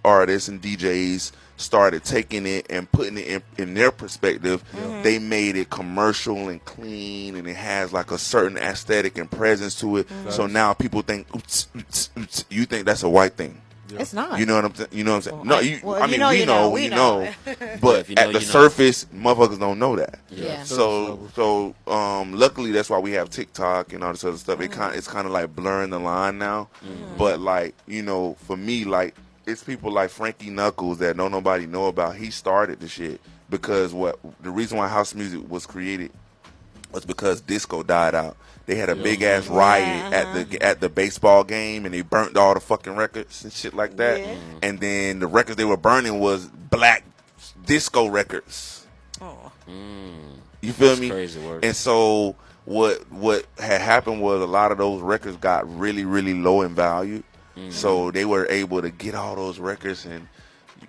artists and DJs started taking it and putting it in their perspective, they made it commercial and clean, and it has like a certain aesthetic and presence to it. So now people think, oops, oops, oops. You think that's a white thing. It's not. You know what I'm saying? You know what I'm saying? Well, No, well, I you mean, know, we you know, know, we we know. know. But if you know, at the you know. surface, motherfuckers don't know that. Yeah. So luckily that's why we have TikTok and all this other stuff. It's kind of like blurring the line now. But like, for me, like, it's people like Frankie Knuckles that don't nobody know about. He started the shit because the reason why house music was created was because disco died out. They had a big ass riot at the baseball game, and they burnt all the fucking records and shit like that. Yeah. And then the records they were burning was black disco records. Oh. You feel That's me? crazy work. And so what had happened was a lot of those records got really, really low in value. So they were able to get all those records and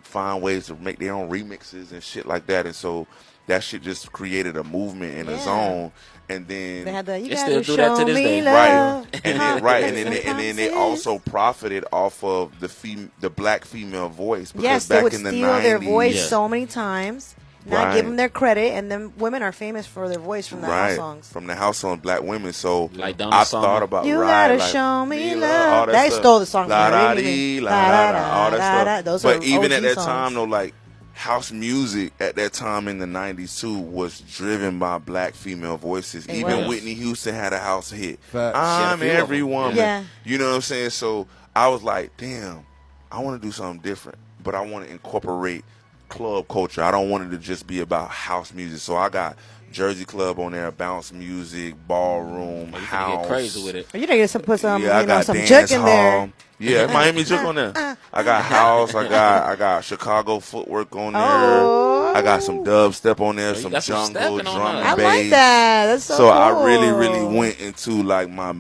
find ways to make their own remixes and shit like that. And so that shit just created a movement in a zone. And then They had the, you They gotta still do that show to this me day. love. and then they also profited off of the black female voice, because Yes, back they would in the steal 90s, their voice Yeah. so many times, not Right. give them their credit, and then women are famous for their voice from the house songs. from the house song, black women. So Like Donna I Summer. thought about You right, gotta like, show me all love. that They stuff. stole the song from La her, da really. dee, la La da da da, all da that da. stuff. Those But are even OG at that songs. time, though, like house music at that time in the 90s too was driven by black female voices. It Even was. Whitney Houston had a house hit. Facts. I'm She had a few of every them. woman. Yeah. You know what I'm saying? So I was like, damn, I want to do something different, but I want to incorporate club culture. I don't want it to just be about house music. So I got Jersey Club on there, bounce music, ballroom, You house. can get crazy with it. You know, you just put some, Yeah, I you know, got some dance jerk in there. hall. Yeah, Miami Juke on there. I got house. I got Chicago footwork on there. Oh. I got some dubstep on there, you some got some jungle, stepping on drum there. and I bass. like that. That's so So cool. I really went into like my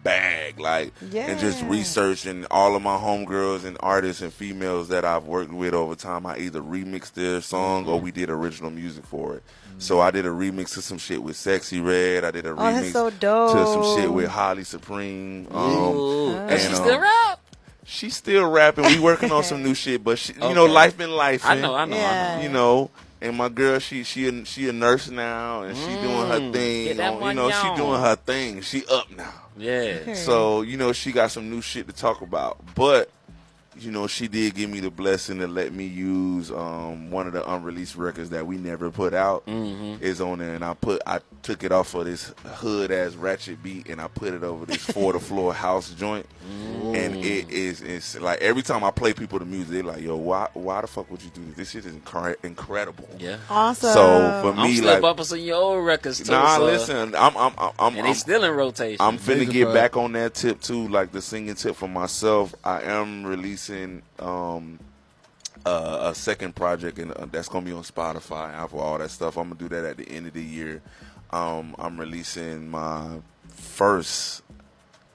bag, like, and just Yeah. researching all of my homegirls and artists and females that I've worked with over time. I either remixed their song or we did original music for it. So I did a remix to some shit with Sexy Red. I did a that's remix so to dope. some shit with Holly Supreme. Ooh. And, And she still rap? She's still rapping. We working on some new shit, but she, you know, Okay. life been life. I know. Yeah. You know, and my girl, she a nurse now, and she doing her thing. Get that You know, she money doing on. her thing. She up now. Yeah. So, you know, she got some new shit to talk about. But, you know, she did give me the blessing to let me use one of the unreleased records that we never put out is on there. And I took it off of this hood ass ratchet beat and I put it over this 4th floor house joint. And it's like every time I play people the music, they're like, yo, why the fuck would you do this? This shit is incredible. Yeah. Awesome. So for I'm me, still like, bumping some of your old records too. nah, so- listen, and they still in rotation. I'm finna Major get fact. back on that tip too, like the singing tip for myself. I am releasing a second project, and that's gonna be on Spotify, Apple, all that stuff. I'm gonna do that at the end of the year. I'm releasing my first.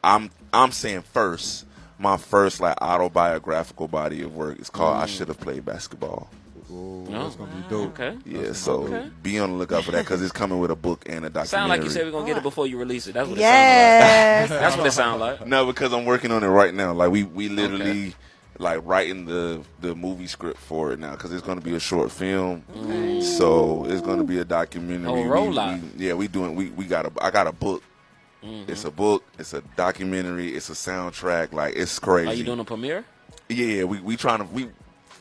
I'm saying first. My first like autobiographical body of work. It's called "I Should Have Played Basketball." Oh, No? that's gonna be dope. Okay. Yeah, so Okay. be on the lookout for that because it's coming with a book and a documentary. Sound like you said we're gonna get it before you release it. That's what Yes. it sounds like. That's what it sounds like. No, because I'm working on it right now. Like we literally like writing the movie script for it now because it's going to be a short film. So it's going to be a documentary. Oh, rollout. I got a book. It's a book. It's a documentary. It's a soundtrack. Like it's crazy. Are you doing a premiere? Yeah, we trying to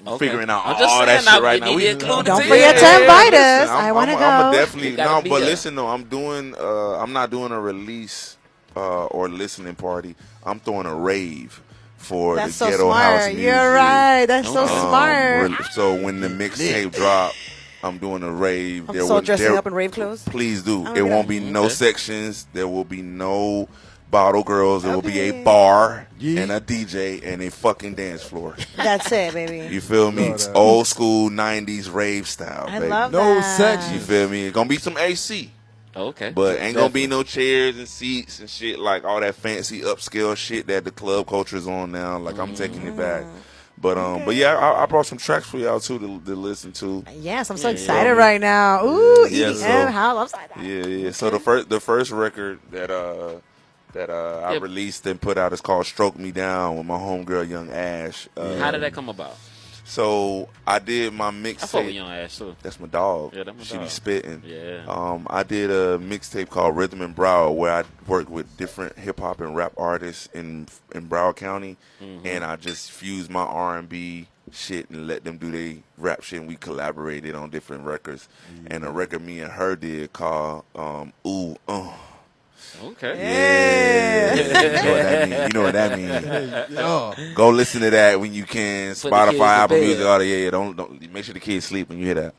Okay. figuring out I'm just all saying, that shit now, right we now. need to include Don't it. forget to invite us. I wanna I'm go. definitely You gotta be but there. listen though, I'm doing I'm not doing a release or listening party. I'm throwing a rave for That's the so ghetto house smart. music. You're right. That's so smart. So when the mixtape drop, I'm doing a rave. I'm so dressing up in rave clothes. Please do. Oh, It yeah. won't be no sections. There will be no bottle girls. There will be a Okay. bar and a DJ and a fucking dance floor. That's it, baby. You feel me? Love that. Old school 90s rave style, I baby. love No that. sex. You feel me? It's gonna be some AC. Okay. But ain't gonna be no chairs and seats and shit like all that fancy upscale shit that the club culture is on now. Like I'm taking it back. But yeah, I brought some tracks for y'all too to listen to. Yes, I'm so Yeah, excited yeah. right now. Ooh, Yeah, EDM so- house. Upside down. Yeah. So the first record that I Yep. released and put out is called "Stroke Me Down" with my homegirl Young Ash. How did that come about? So I did my I fuck with mixtape. Young Ash too. That's my dog. Yeah, that's my she be dog. spitting. Yeah. I did a mixtape called Rhythm and Broward where I worked with different hip hop and rap artists in Broward County, and I just fused my R&B shit and let them do their rap shit, and we collaborated on different records. And a record me and her did called Ooh. Okay. Yeah. You know what that mean. Yeah. Go listen to that when you can. Put the kids to Spotify, Apple bed. Music, all that. Yeah, don't make sure the kids sleep when you hear that.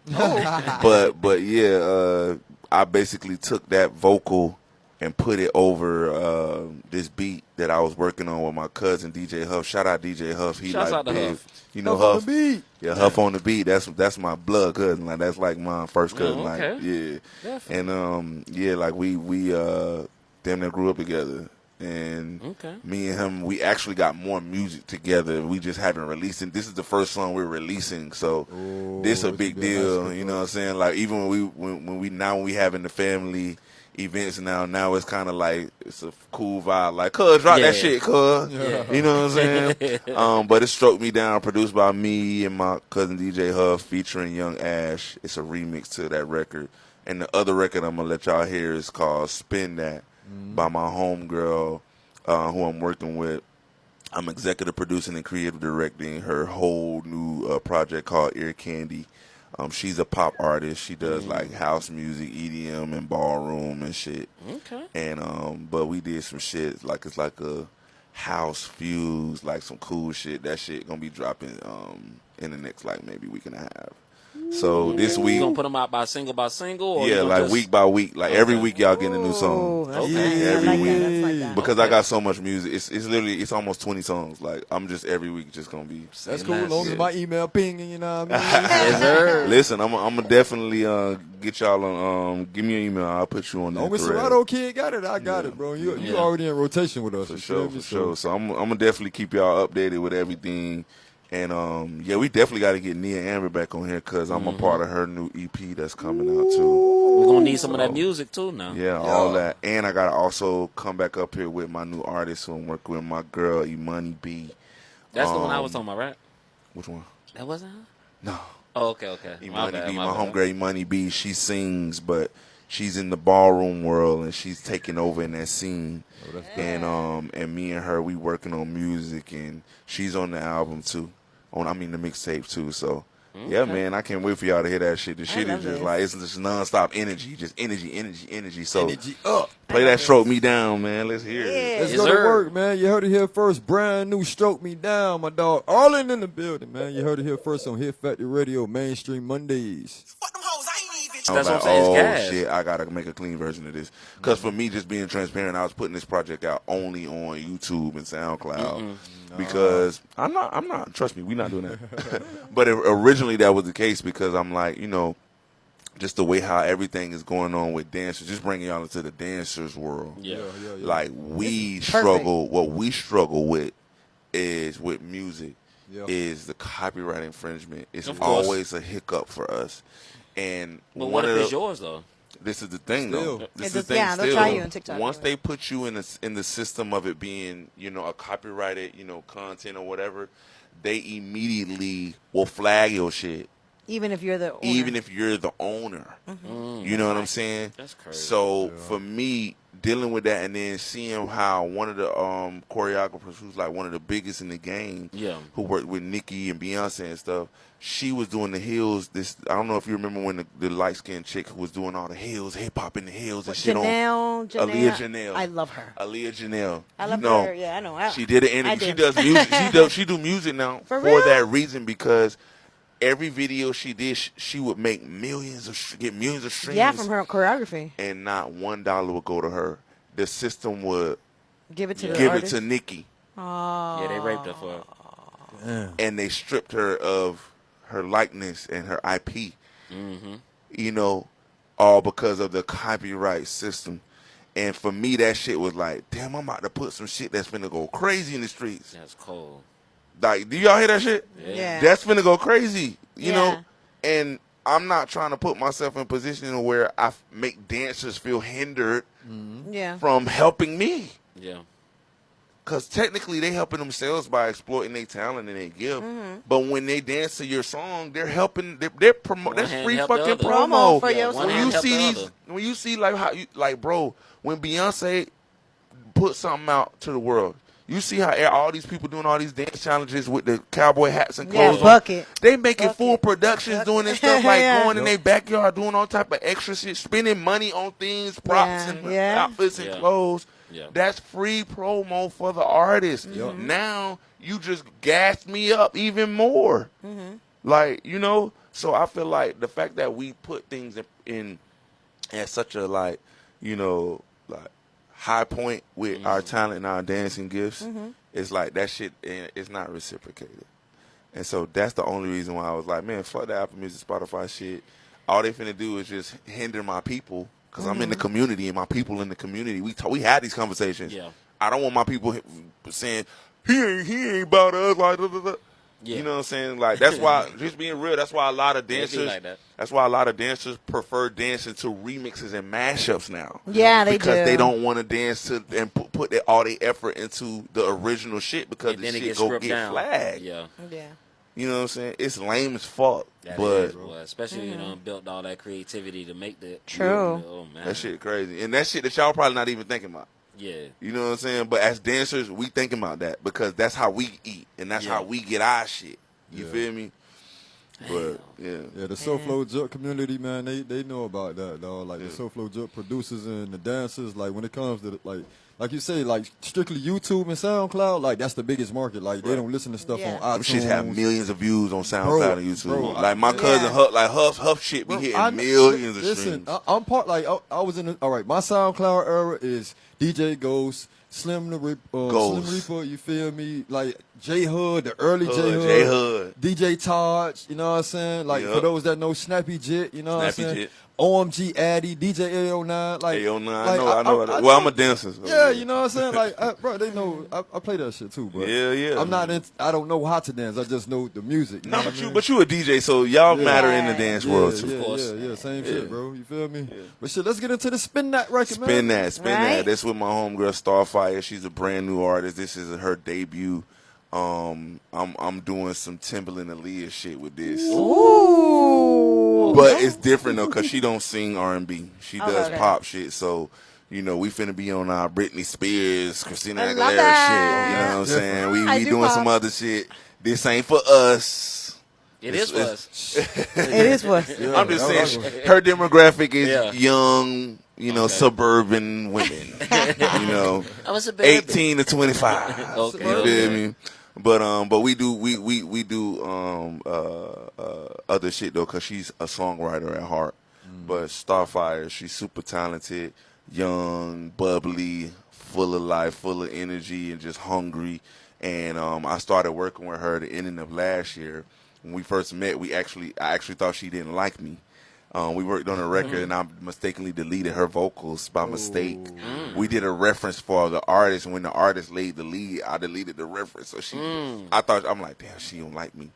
But yeah, I basically took that vocal and put it over this beat that I was working on with my cousin DJ Huff. Shout out DJ Huff. He Shouts like out to big. Huff. You know Huff on Huff. the beat. Yeah, Huff on the beat. That's my blood cousin. Like that's like my first cousin. okay. Like yeah. Definitely. And yeah, like we damn near grew up together. And Okay. me and him, we actually got more music together. We just haven't released it. This is the first song we're releasing, so this a it's big gonna be a deal. nice You know what I'm saying? Like even when we having the family events now it's kind of like it's a cool vibe. Like, cuz drop that shit, cuz. You know what I'm saying? But it Stroke Me Down, produced by me and my cousin DJ Huff, featuring Young Ash. It's a remix to that record. And the other record I'm gonna let y'all hear is called Spin That by my homegirl, who I'm working with. I'm executive producing and creative directing her whole new project called Ear Candy. She's a pop artist. She does like house music, EDM, and ballroom and shit. Okay. And but we did some shit like it's like a house fuse, like some cool shit. That shit gonna be dropping in the next like maybe week and a half. So this You week, gonna put them out by single? Or yeah, you gonna like just... week by week, like every week y'all getting a new song. Okay. Every I like week. that. That's like that. Because I got so much music. It's literally it's almost 20 songs. Like I'm just every week just gonna be. That's cool. As long as Yeah. my email pinging, you know what I mean? Yes, sir. Listen, I'm gonna definitely get y'all on. Give me your email. I'll put you on that Long as thread. Serato kid got it, I got it, bro. You Yeah. already in rotation with us. For you sure, feel me? for sure. So I'm gonna definitely keep y'all updated with everything. And yeah, we definitely got to get Nia Amber back on here because I'm a part of her new EP that's coming out too. We're gonna need some of that music too now. Yeah, all that. And I gotta also come back up here with my new artist who I'm working with, my girl Imani B. That's the one I was talking about, right? Which one? That wasn't her? No. Oh, okay. Imani bad, B, my my bad. homegirl Imani B. She sings, but she's in the ballroom world and she's taking over in that scene. And me and her, we working on music, and she's on the album too. The mixtape too. So yeah, man, I can't wait for y'all to hear that shit. The shit is just like it's just nonstop energy, just energy. So Energy up. play that Stroke Me Down, man. Let's hear it. Let's Yes, go to sir. work, man. You heard it here first. Brand new Stroke Me Down, my dog. Arlen in the building, man. You heard it here first on Hit Factory Radio, Mainstream Mondays. I That's was what I'm like, saying, it's oh gas. shit, I gotta make a clean version of this. Because for me, just being transparent, I was putting this project out only on YouTube and SoundCloud. Because I'm not. Trust me, we're not doing that. But originally that was the case because I'm like, just the way how everything is going on with dancers, just bringing y'all into the dancers world. Yeah. Like we It's perfect. struggle. What we struggle with is with music. Yeah. Is the copyright infringement. It's Of course. always a hiccup for us. And But one what of if the, it's yours though? this is the thing, Still. though. It This is does- the thing. yeah, they'll still, try you on TikTok, once right. they put you in the system of it being, a copyrighted, content or whatever, they immediately will flag your shit, Even if you're the owner. even if you're the owner. You know what I'm saying? That's crazy. So for me, dealing with that and then seeing how one of the choreographers, who's like one of the biggest in the game, Yeah. who worked with Nicki and Beyonce and stuff, she was doing the heels. I don't know if you remember when the light skinned chick who was doing all the heels, hip hop in the heels and shit Janelle, Aaliyah Janelle. I love her. Aaliyah Janelle. I love No, her. Yeah, I know. she did it. I And she did. does music. She do music now For for real? that reason because every video she did, she would make get millions of streams. Yeah, from her choreography. And not $1 would go to her. The system would Give it to the give artist. it to Nicki, Oh. Yeah, they raped her for it. and they stripped her of her likeness and her IP. All because of the copyright system. And for me, that shit was like, damn, I'm about to put some shit that's finna go crazy in the streets. That's cold. Like, do y'all hear that shit? Yeah. That's finna go crazy, you Yeah. know? And I'm not trying to put myself in a position where I make dancers feel hindered Yeah. from helping me. Yeah. Because technically they helping themselves by exploiting their talent and their gift. But when they dance to your song, they're helping, they're promote. That's hand free help the fucking other. Promo promo. for your one When hand you help see the these, other. when you see like how you, like, bro, when Beyonce put something out to the world, you see how all these people doing all these dance challenges with the cowboy hats and Yeah, clothes on. bucket. They making Bucket. full productions doing this stuff, like Yeah. going in their backyard doing all type of extra shit, spending money on things, props Yeah, and yeah. outfits and Yeah. clothes. Yeah. That's free promo for the artist. Now you just gassed me up even more. Like, so I feel like the fact that we put things in at such a like high point with our talent and our dancing gifts. It's like that shit is not reciprocated. And so that's the only reason why I was like, man, fuck the Apple Music, Spotify shit. All they finna do is just hinder my people because I'm in the community and my people in the community. We had these conversations. Yeah. I don't want my people saying he ain't about us like. Yeah. You know what I'm saying? Like that's why, just being real, that's why a lot of dancers. Like that. That's why a lot of dancers prefer dancing to remixes and mashups now. Yeah, they because do. they don't want to dance to and put all their effort into the original shit because And the then it shit gets go stripped get down. flagged. Yeah. You know what I'm saying? It's lame as fuck. That but is, boy. Especially built all that creativity to make the True. Oh man, that shit crazy, and that shit that y'all probably not even thinking about. Yeah. You know what I'm saying? But as dancers, we thinking about that because that's how we eat and that's how we get our shit. You feel me? But yeah, the Soul Flow Jump community, man, they know about that, dog. Like the Soul Flow Jump producers and the dancers, like when it comes to like you say, like strictly YouTube and SoundCloud, like that's the biggest market. Like they don't listen to stuff on iTunes. Them shits have millions of views on SoundCloud and YouTube. Bro, like my cousin Huff shit be hitting millions of streams. I'm part like I was in the, all right. My SoundCloud era is DJ Ghost, Slim the Reaper, you feel me? Like J Hood, the early J Hood, DJ Taj, you know what I'm saying? Like for those that know Snappy Jit, you know what I'm saying? Jit. OMG Addy, DJ A09, like A09, like, I know. Well, I'm a dancer. So yeah, you know what I'm saying? Like, bro, they know I play that shit too, but yeah. I'm not. I don't know how to dance. I just know the music. You know but you a DJ, so y'all matter in the dance world too. Of course. Yeah, same shit, bro. You feel me? But shit, let's get into the Spin That record, man. Spin that. That's with my homegirl Starfire. She's a brand new artist. This is her debut. I'm doing some Timbaland Aaliyah shit with this. Ooh. But it's different though, cause she don't sing R&B. She does pop shit. So, we finna be on our Britney Spears, Christina Aguilera shit. You know what I'm saying? We doing some other shit. This ain't for us. It is for us. It is for us. Yeah, I'm just saying, her demographic is young, suburban women. I was a baby. 18 to 25. Okay. You feel me? But we do other shit though, cause she's a songwriter at heart. But Starfire, she's super talented, young, bubbly, full of life, full of energy, and just hungry. And I started working with her at the ending of last year. When we first met, I actually thought she didn't like me. We worked on a record, and I mistakenly deleted her vocals by mistake. We did a reference for the artist, and when the artist laid the lead, I deleted the reference. So I'm like, damn, she don't like me.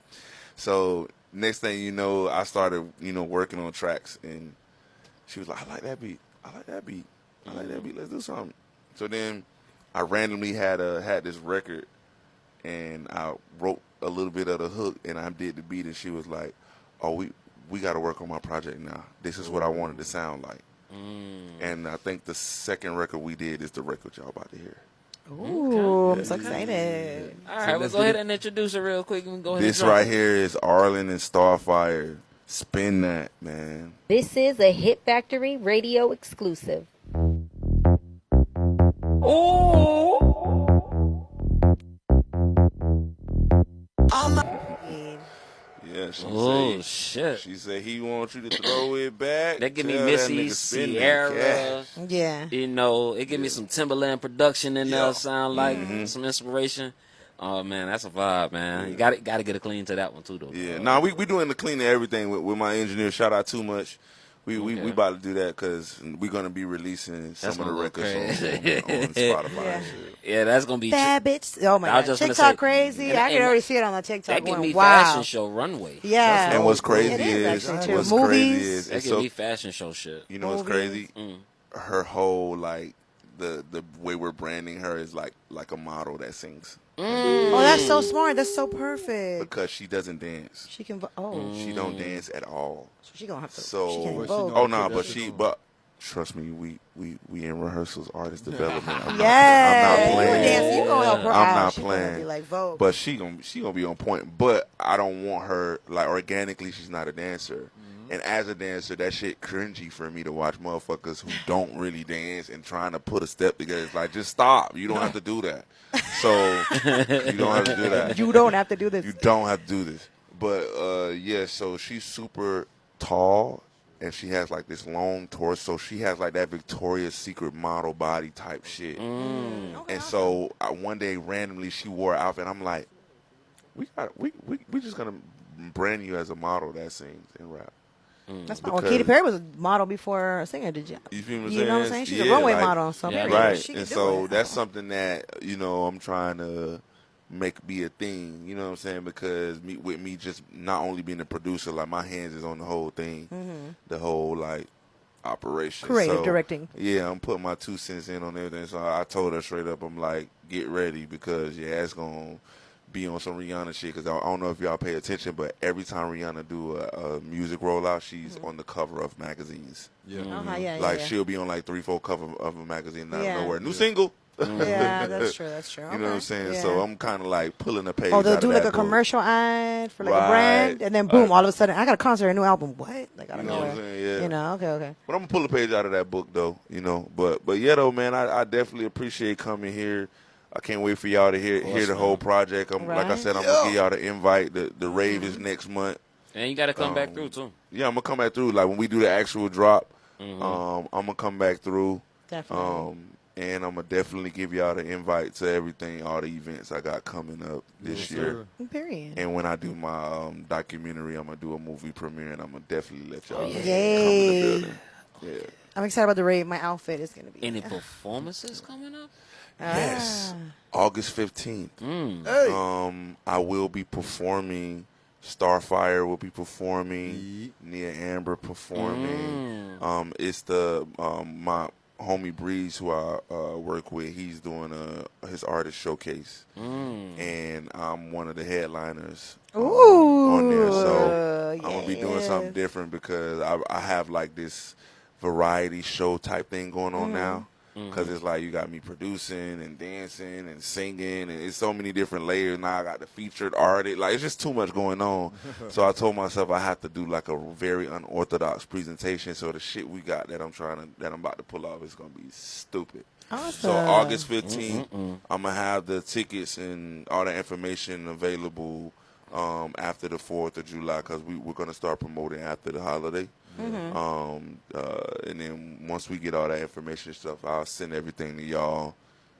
So next thing you know, I started, working on tracks, and she was like, I like that beat. Let's do something. So then I randomly had this record, and I wrote a little bit of the hook, and I did the beat, and she was like, oh, we got to work on my project now. This is what I wanted to sound like. And I think the second record we did is the record y'all about to hear. Ooh, I'm so excited. All right, we'll go ahead and introduce her real quick. And go ahead. This right here is Arlen and Starfire. Spin That, man. This is a Hit Factory radio exclusive. Yeah, shit. She said he wants you to throw it back. That give me Missy, Sierra. Yeah. It give me some Timbaland production in there. Sound like some inspiration. Oh man, that's a vibe, man. You got to get a clean to that one too, though. Yeah, we doing the clean of everything with my engineer. Shout out Too Much. We about to do that because we're gonna be releasing some of the records on Spotify. Yeah, that's gonna be bad bitch. Oh my god, TikTok crazy. I can already see it on the TikTok. That give me wow. fashion show runway. Yeah, and what's crazy is that give me fashion show shit. You know what's crazy? Her whole the way we're branding her is like a model that sings. Oh, that's so smart. That's so perfect. Because she doesn't dance. She can. She don't dance at all. So she gonna have to. So but trust me, we in rehearsals, artist development. I'm not playing. You gonna help her I'm out. not She playing. gonna be like Vogue. But she gonna be on point. But I don't want her organically. She's not a dancer. And as a dancer, that shit cringy for me to watch motherfuckers who don't really dance and trying to put a step together. It's like, just stop. You don't have to do that. So you don't have to do that. You don't have to do this. You don't have to do this. But so she's super tall and she has like this long torso. She has like that Victoria's Secret model body type shit. And so one day randomly she wore an outfit. I'm like, we just gonna brand you as a model that sings and rap. That's fine. Well, Katy Perry was a model before a singer. Did you? You feel what I'm saying? You know what I'm saying? She's a runway model. So Yeah, right. She And can do so it. that's something that, you know, I'm trying to make be a thing. You know what I'm saying? Because with me just not only being a producer, like my hands is on the whole thing, the whole like operation. Creative directing. Yeah, I'm putting my 2 cents in on everything. So I told her straight up, I'm like, get ready because it's gonna be on some Rihanna shit. Because I don't know if y'all pay attention, but every time Rihanna do a music rollout, she's on the cover of magazines. Yeah. Like she'll be on like 3-4 cover of a magazine out of Yeah. nowhere. New single. Yeah, that's true. That's true. You know what I'm Okay. saying? Yeah. So I'm kind of like pulling a page. Oh, they'll out do of like that a book. commercial ad for like a Right. brand, and then boom, all of a sudden, I got a concert, a new album. What? Like I don't You know know. what I'm saying? Yeah. You know? Okay. But I'm gonna pull a page out of that book though, you know. But yeah though, man, I definitely appreciate coming here. I can't wait for y'all to hear the whole project. Like I Right. said, I'm gonna give y'all the invite. The rave is next month. And you got to come back through too. Yeah, I'm gonna come back through. Like when we do the actual drop, I'm gonna come back through. Definitely. And I'm gonna definitely give y'all the invite to everything, all the events I got coming up this year. Period. And when I do my documentary, I'm gonna do a movie premiere, and I'm gonna definitely let y'all come in Yay. the building. Yeah. I'm excited about the rave. My outfit is gonna be. Any performances coming up? Yes. August 15th. I will be performing. Starfire will be performing. Nia Amber performing. It's the my homie Breeze who I work with. He's doing his artist showcase, and I'm one of the headliners on there. So I'm gonna be doing something different because I have like this variety show type thing going on now. Because it's like you got me producing and dancing and singing, and it's so many different layers. Now I got the featured artist. Like, it's just too much going on. So I told myself I have to do like a very unorthodox presentation. So the shit we got that I'm about to pull off is gonna be stupid. Awesome. So August 15th, I'm gonna have the tickets and all the information available after the 4th of July because we're gonna start promoting after the holiday. And then once we get all that information and stuff, I'll send everything to y'all.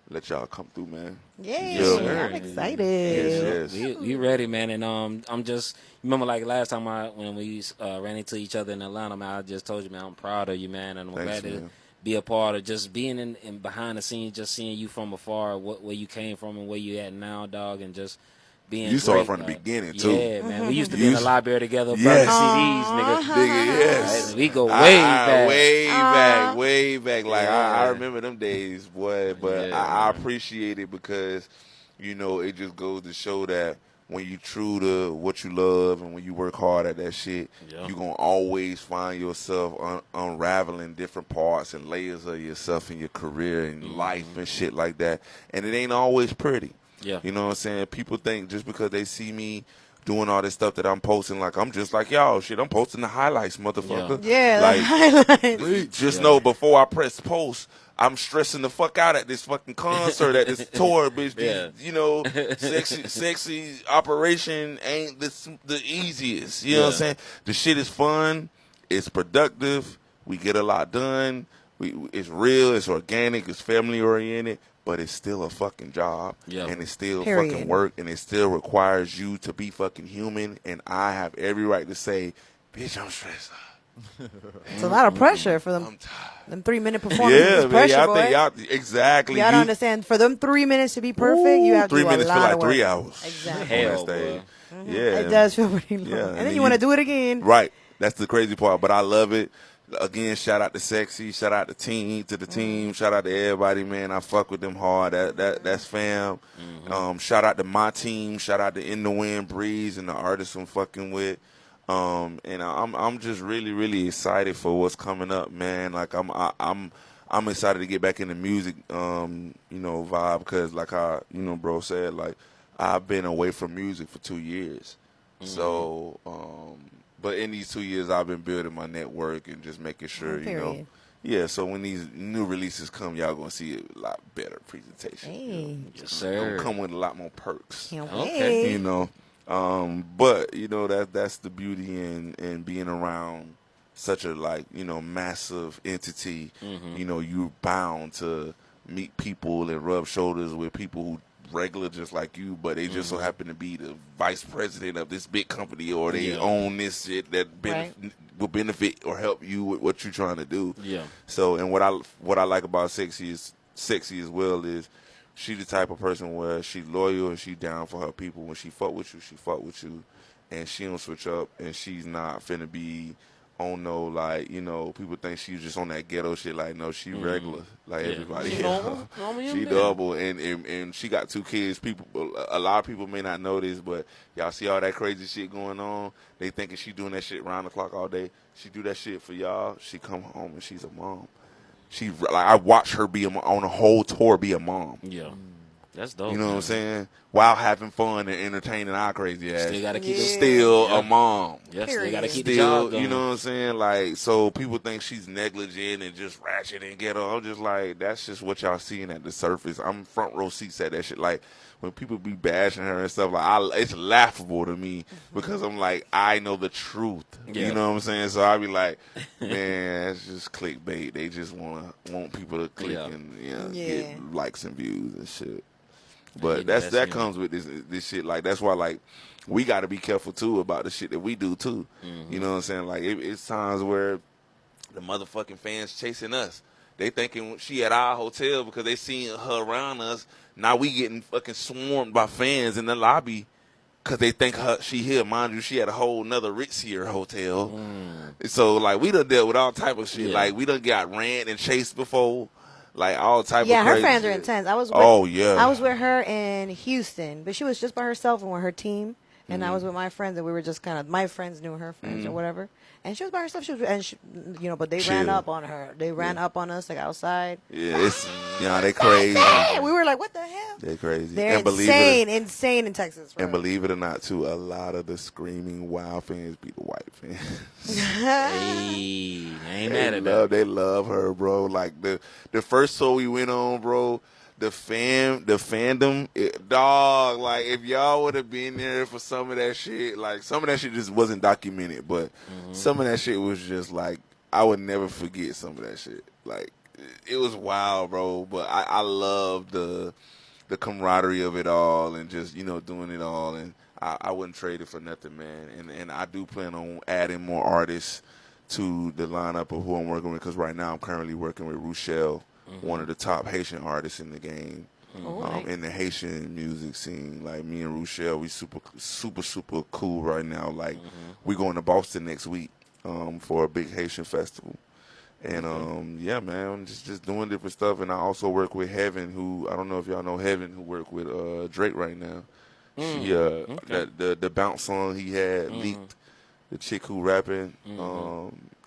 Let y'all come through, man. Yay! Yeah, I'm excited. Yes. We ready, man. And I'm just remember like last time when we ran into each other in Atlanta, man. I just told you, man, I'm proud of you, man, and I'm Thanks, glad to man. be a part of just being in behind the scenes, just seeing you from afar, where you came from and where you at now, dog, and just. You saw from the beginning, too. Yeah, man. We used to be in the library together, burning Yes. CDs, nigga. Nigga, yes. Right, we go way back. Way back. Like, Yeah. I remember them days, boy. But Yeah, I appreciate it because, you know, it just goes to show that when you true to what you love and when you work hard at that shit, you're going to always find yourself unraveling different parts and layers of yourself in your career and life and shit like that. And it ain't always pretty. Yeah. You know what I'm saying? People think just because they see me doing all this stuff that I'm posting, like I'm just like y'all. Shit, I'm posting the highlights, motherfucker. Yeah, like the highlights. just know before I press post, I'm stressing the fuck out at this fucking concert, at this tour, bitch. You know, sexy operation ain't the easiest. You know what I'm saying? The shit is fun. It's productive. We get a lot done. It's real. It's organic. It's family oriented. But it's still a fucking job, and it's still fucking work, and it still requires you to be fucking human. And I have every right to say, bitch, I'm stressed out. It's a lot of pressure for them. Them 3-minute performances. Yeah, is pressure, man. boy. Exactly. Y'all don't understand. For them 3 minutes to be perfect, you have to 3 do a minutes lot feel like of work. 3 hours. Exactly. Hell, boy. Yeah, It does feel pretty long. Yeah, and then you want to do it again. Right. That's the crazy part. But I love it. Again, shout out to Sexy, shout out to the team, shout out to everybody, man. I fuck with them hard. That's fam. Shout out to my team, shout out to In the Wind, Breeze, and the artists I'm fucking with. And I'm just really, really excited for what's coming up, man. Like I'm excited to get back in the music, vibe because like bro said, like I've been away from music for 2 years, so. But in these 2 years, I've been building my network and just making sure, Yeah, so when these new releases come, y'all going to see a lot better presentation. Hey. Yes, sir. Come with a lot more perks. Can't Okay. wait. You know, but, that's the beauty in being around such a like, you know, massive entity. You know, you're bound to meet people and rub shoulders with people who regular just like you, but they just so happen to be the vice president of this big company, or they own this shit that will benefit or help you with what you're trying to do. Yeah. So, and what I like about Sexy as well is she the type of person where she loyal and she down for her people. When she fuck with you, and she don't switch up, and she's not finna be on no, like, you know, people think she's just on that ghetto shit. Like, no, she regular, like everybody else. She double, and she got 2 kids. People, a lot of people may not know this, but y'all see all that crazy shit going on. They thinking she doing that shit round the clock all day. She do that shit for y'all. She come home and she's a mom. She like, I watch her be on a whole tour be a mom. Yeah. That's dope. You know what I'm saying? While having fun and entertaining our crazy ass. Still gotta keep a mom. Yeah, still gotta keep the job going. You know what I'm saying? Like, so people think she's negligent and just ratchet and ghetto. I'm just like, that's just what y'all seeing at the surface. I'm front row seats at that shit. Like, when people be bashing her and stuff, like, it's laughable to me because I'm like, I know the truth. Yeah. You know what I'm saying? So I be like, man, it's just clickbait. They just want people to click and get likes and views and shit. But that comes with this shit. Like, that's why, like, we got to be careful too about the shit that we do too. You know what I'm saying? Like, it's times where the motherfucking fans chasing us. They thinking she at our hotel because they seen her around us. Now we getting fucking swarmed by fans in the lobby because they think she here. Mind you, she had a whole nother ritzier hotel. So, like, we done dealt with all type of shit. Like, we done got ran and chased before. Like, all type of crazy her fans shit. are intense. I was with her in Houston, but she was just by herself and with her team. And I was with my friends, and we were just kind of, my friends knew her friends or whatever. And she was by herself. But they ran up on her. They ran up on us, like, outside. Yeah, they crazy. We were like, what the hell? They're crazy. They're insane in Texas. Right? And believe it or not, too, a lot of the screaming wild fans be the white fans. Hey, ain't mad at that. They love her, bro. Like, the first tour we went on, bro, the fandom, dog, like, if y'all would have been there for some of that shit, like, some of that shit just wasn't documented, but some of that shit was just, like, I would never forget some of that shit. Like, it was wild, bro, but I love the camaraderie of it all and just, you know, doing it all, and I wouldn't trade it for nothing, man, and I do plan on adding more artists to the lineup of who I'm working with, because right now I'm currently working with Rochelle, one of the top Haitian artists in the game, in the Haitian music scene. Like, me and Rochelle, we super cool right now. Like, we going to Boston next week for a big Haitian festival. And, yeah, man, just doing different stuff. And I also work with Heaven, who, I don't know if y'all know Heaven, who work with Drake right now. She, the bounce song he had leaked, the chick who rapping,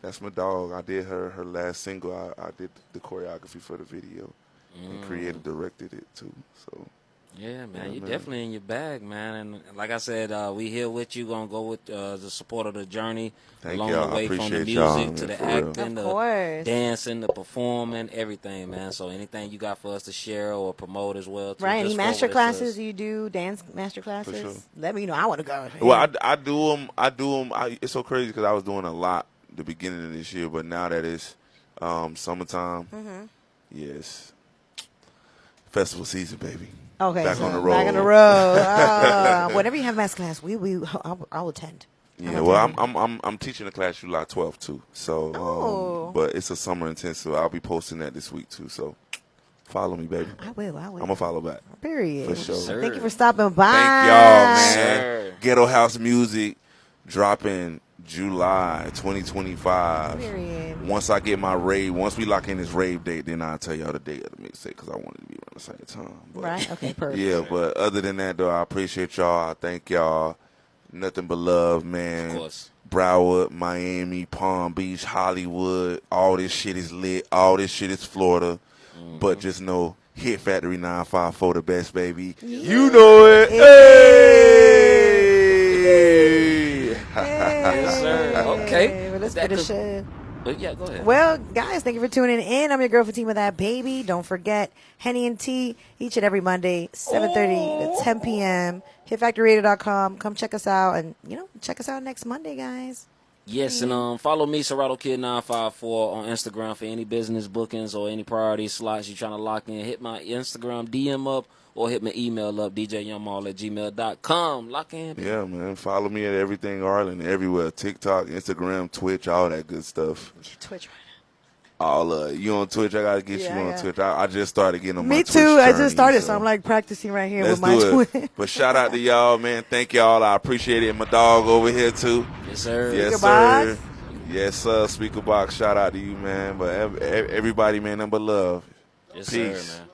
that's my dog. I did her last single. I did the choreography for the video and created, directed it too. So yeah, man, you definitely in your bag, man. And like I said, we here with you. Gonna go with the support of the journey along the way, from the music to the acting, the dancing, the performing, everything, man. So anything you got for us to share or promote as well? Right? Any master classes you do? Dance master classes? Sure. Let me know. I want to go. Well, I do them. It's so crazy because I was doing a lot the beginning of this year, but now that it's summertime, yes, festival season, baby. Okay, back on the road. Back on the road. Whenever you have mass class, I'll attend. Yeah, well, I'm teaching a class July 12th too. So, but it's a summer intensive. I'll be posting that this week too. So, follow me, baby. I will. I'm gonna follow back. Period. For sure. Sir. Thank you for stopping by. Thank y'all, man. Sir. Ghetto House Music dropping July 2025. Period. Once I get my rave, once we lock in this rave date, then I'll tell y'all the date of the mixtape because I wanted to be around the same time. But, right? Okay, perfect. Yeah, but other than that, though, I appreciate y'all. I thank y'all. Nothing but love, man. Of course. Broward, Miami, Palm Beach, Hollywood. All this shit is lit. All this shit is Florida. But just know, Hit Factory 954 the best, baby. Yeah. You know it. Hey! Yes, sir. Okay. Well, let's finish it. But yeah, go ahead. Well, guys, thank you for tuning in. I'm your girl Fatima That Baby. Don't forget Henny and Tea each and every Monday, 7:30 to 10 p.m. HitFactoryRadio.com. Come check us out, and check us out next Monday, guys. Yes, and follow me, Serato Kid 954 on Instagram for any business bookings or any priority slots you're trying to lock in. Hit my Instagram DM up or hit my email up, djyoungmall@gmail.com. Lock in. Yeah, man. Follow me at everything Arlen, everywhere. TikTok, Instagram, Twitch, all that good stuff. Twitch right All you on Twitch? I gotta get you on Twitch. I just started getting on Me my too. Twitch I journey, just started, so I'm like practicing right here let's with my do it. twin. But shout out to y'all, man. Thank y'all. I appreciate it. My dog over here too. Yes, sir. Yes, sir. Yes, sir. Speaker Box. Shout out to you, man. But everybody, man, number love. Yes, Peace. sir, man.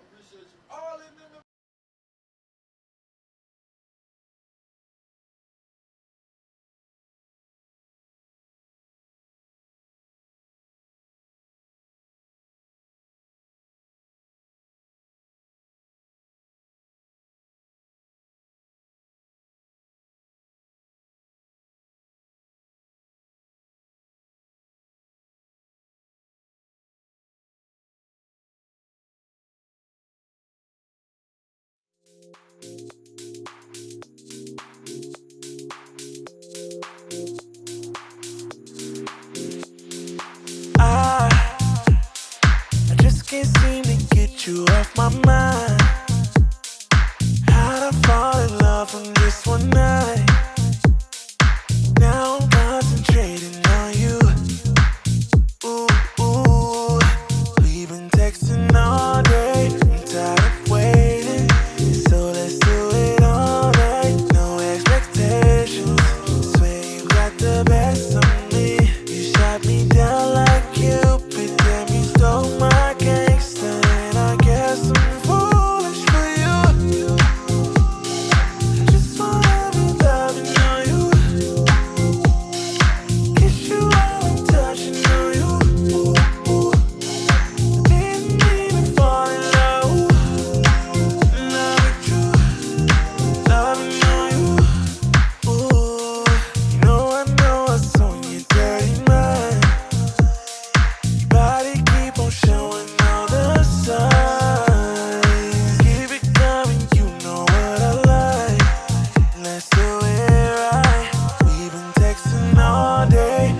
I just can't seem to get you off my mind. How'd I fall in love from just one night? Now I'm concentrating on you. Ooh, ooh. We've been texting all day. I'm tired of waiting. So let's do it all night. No expectations. Swear you got the best of me. You shot me down like Cupid. Damn, you stole my gangster. And I guess I'm foolish for you. Just wanna be loving on you. Kiss you while I'm touching on you. Ooh, ooh. Didn't even fall in love. Loving you, loving on you. Ooh, you know I know what's on your dirty mind. Your body keep on showing all the signs. Keep it coming, you know what I like. Let's do it right. We've been texting all day.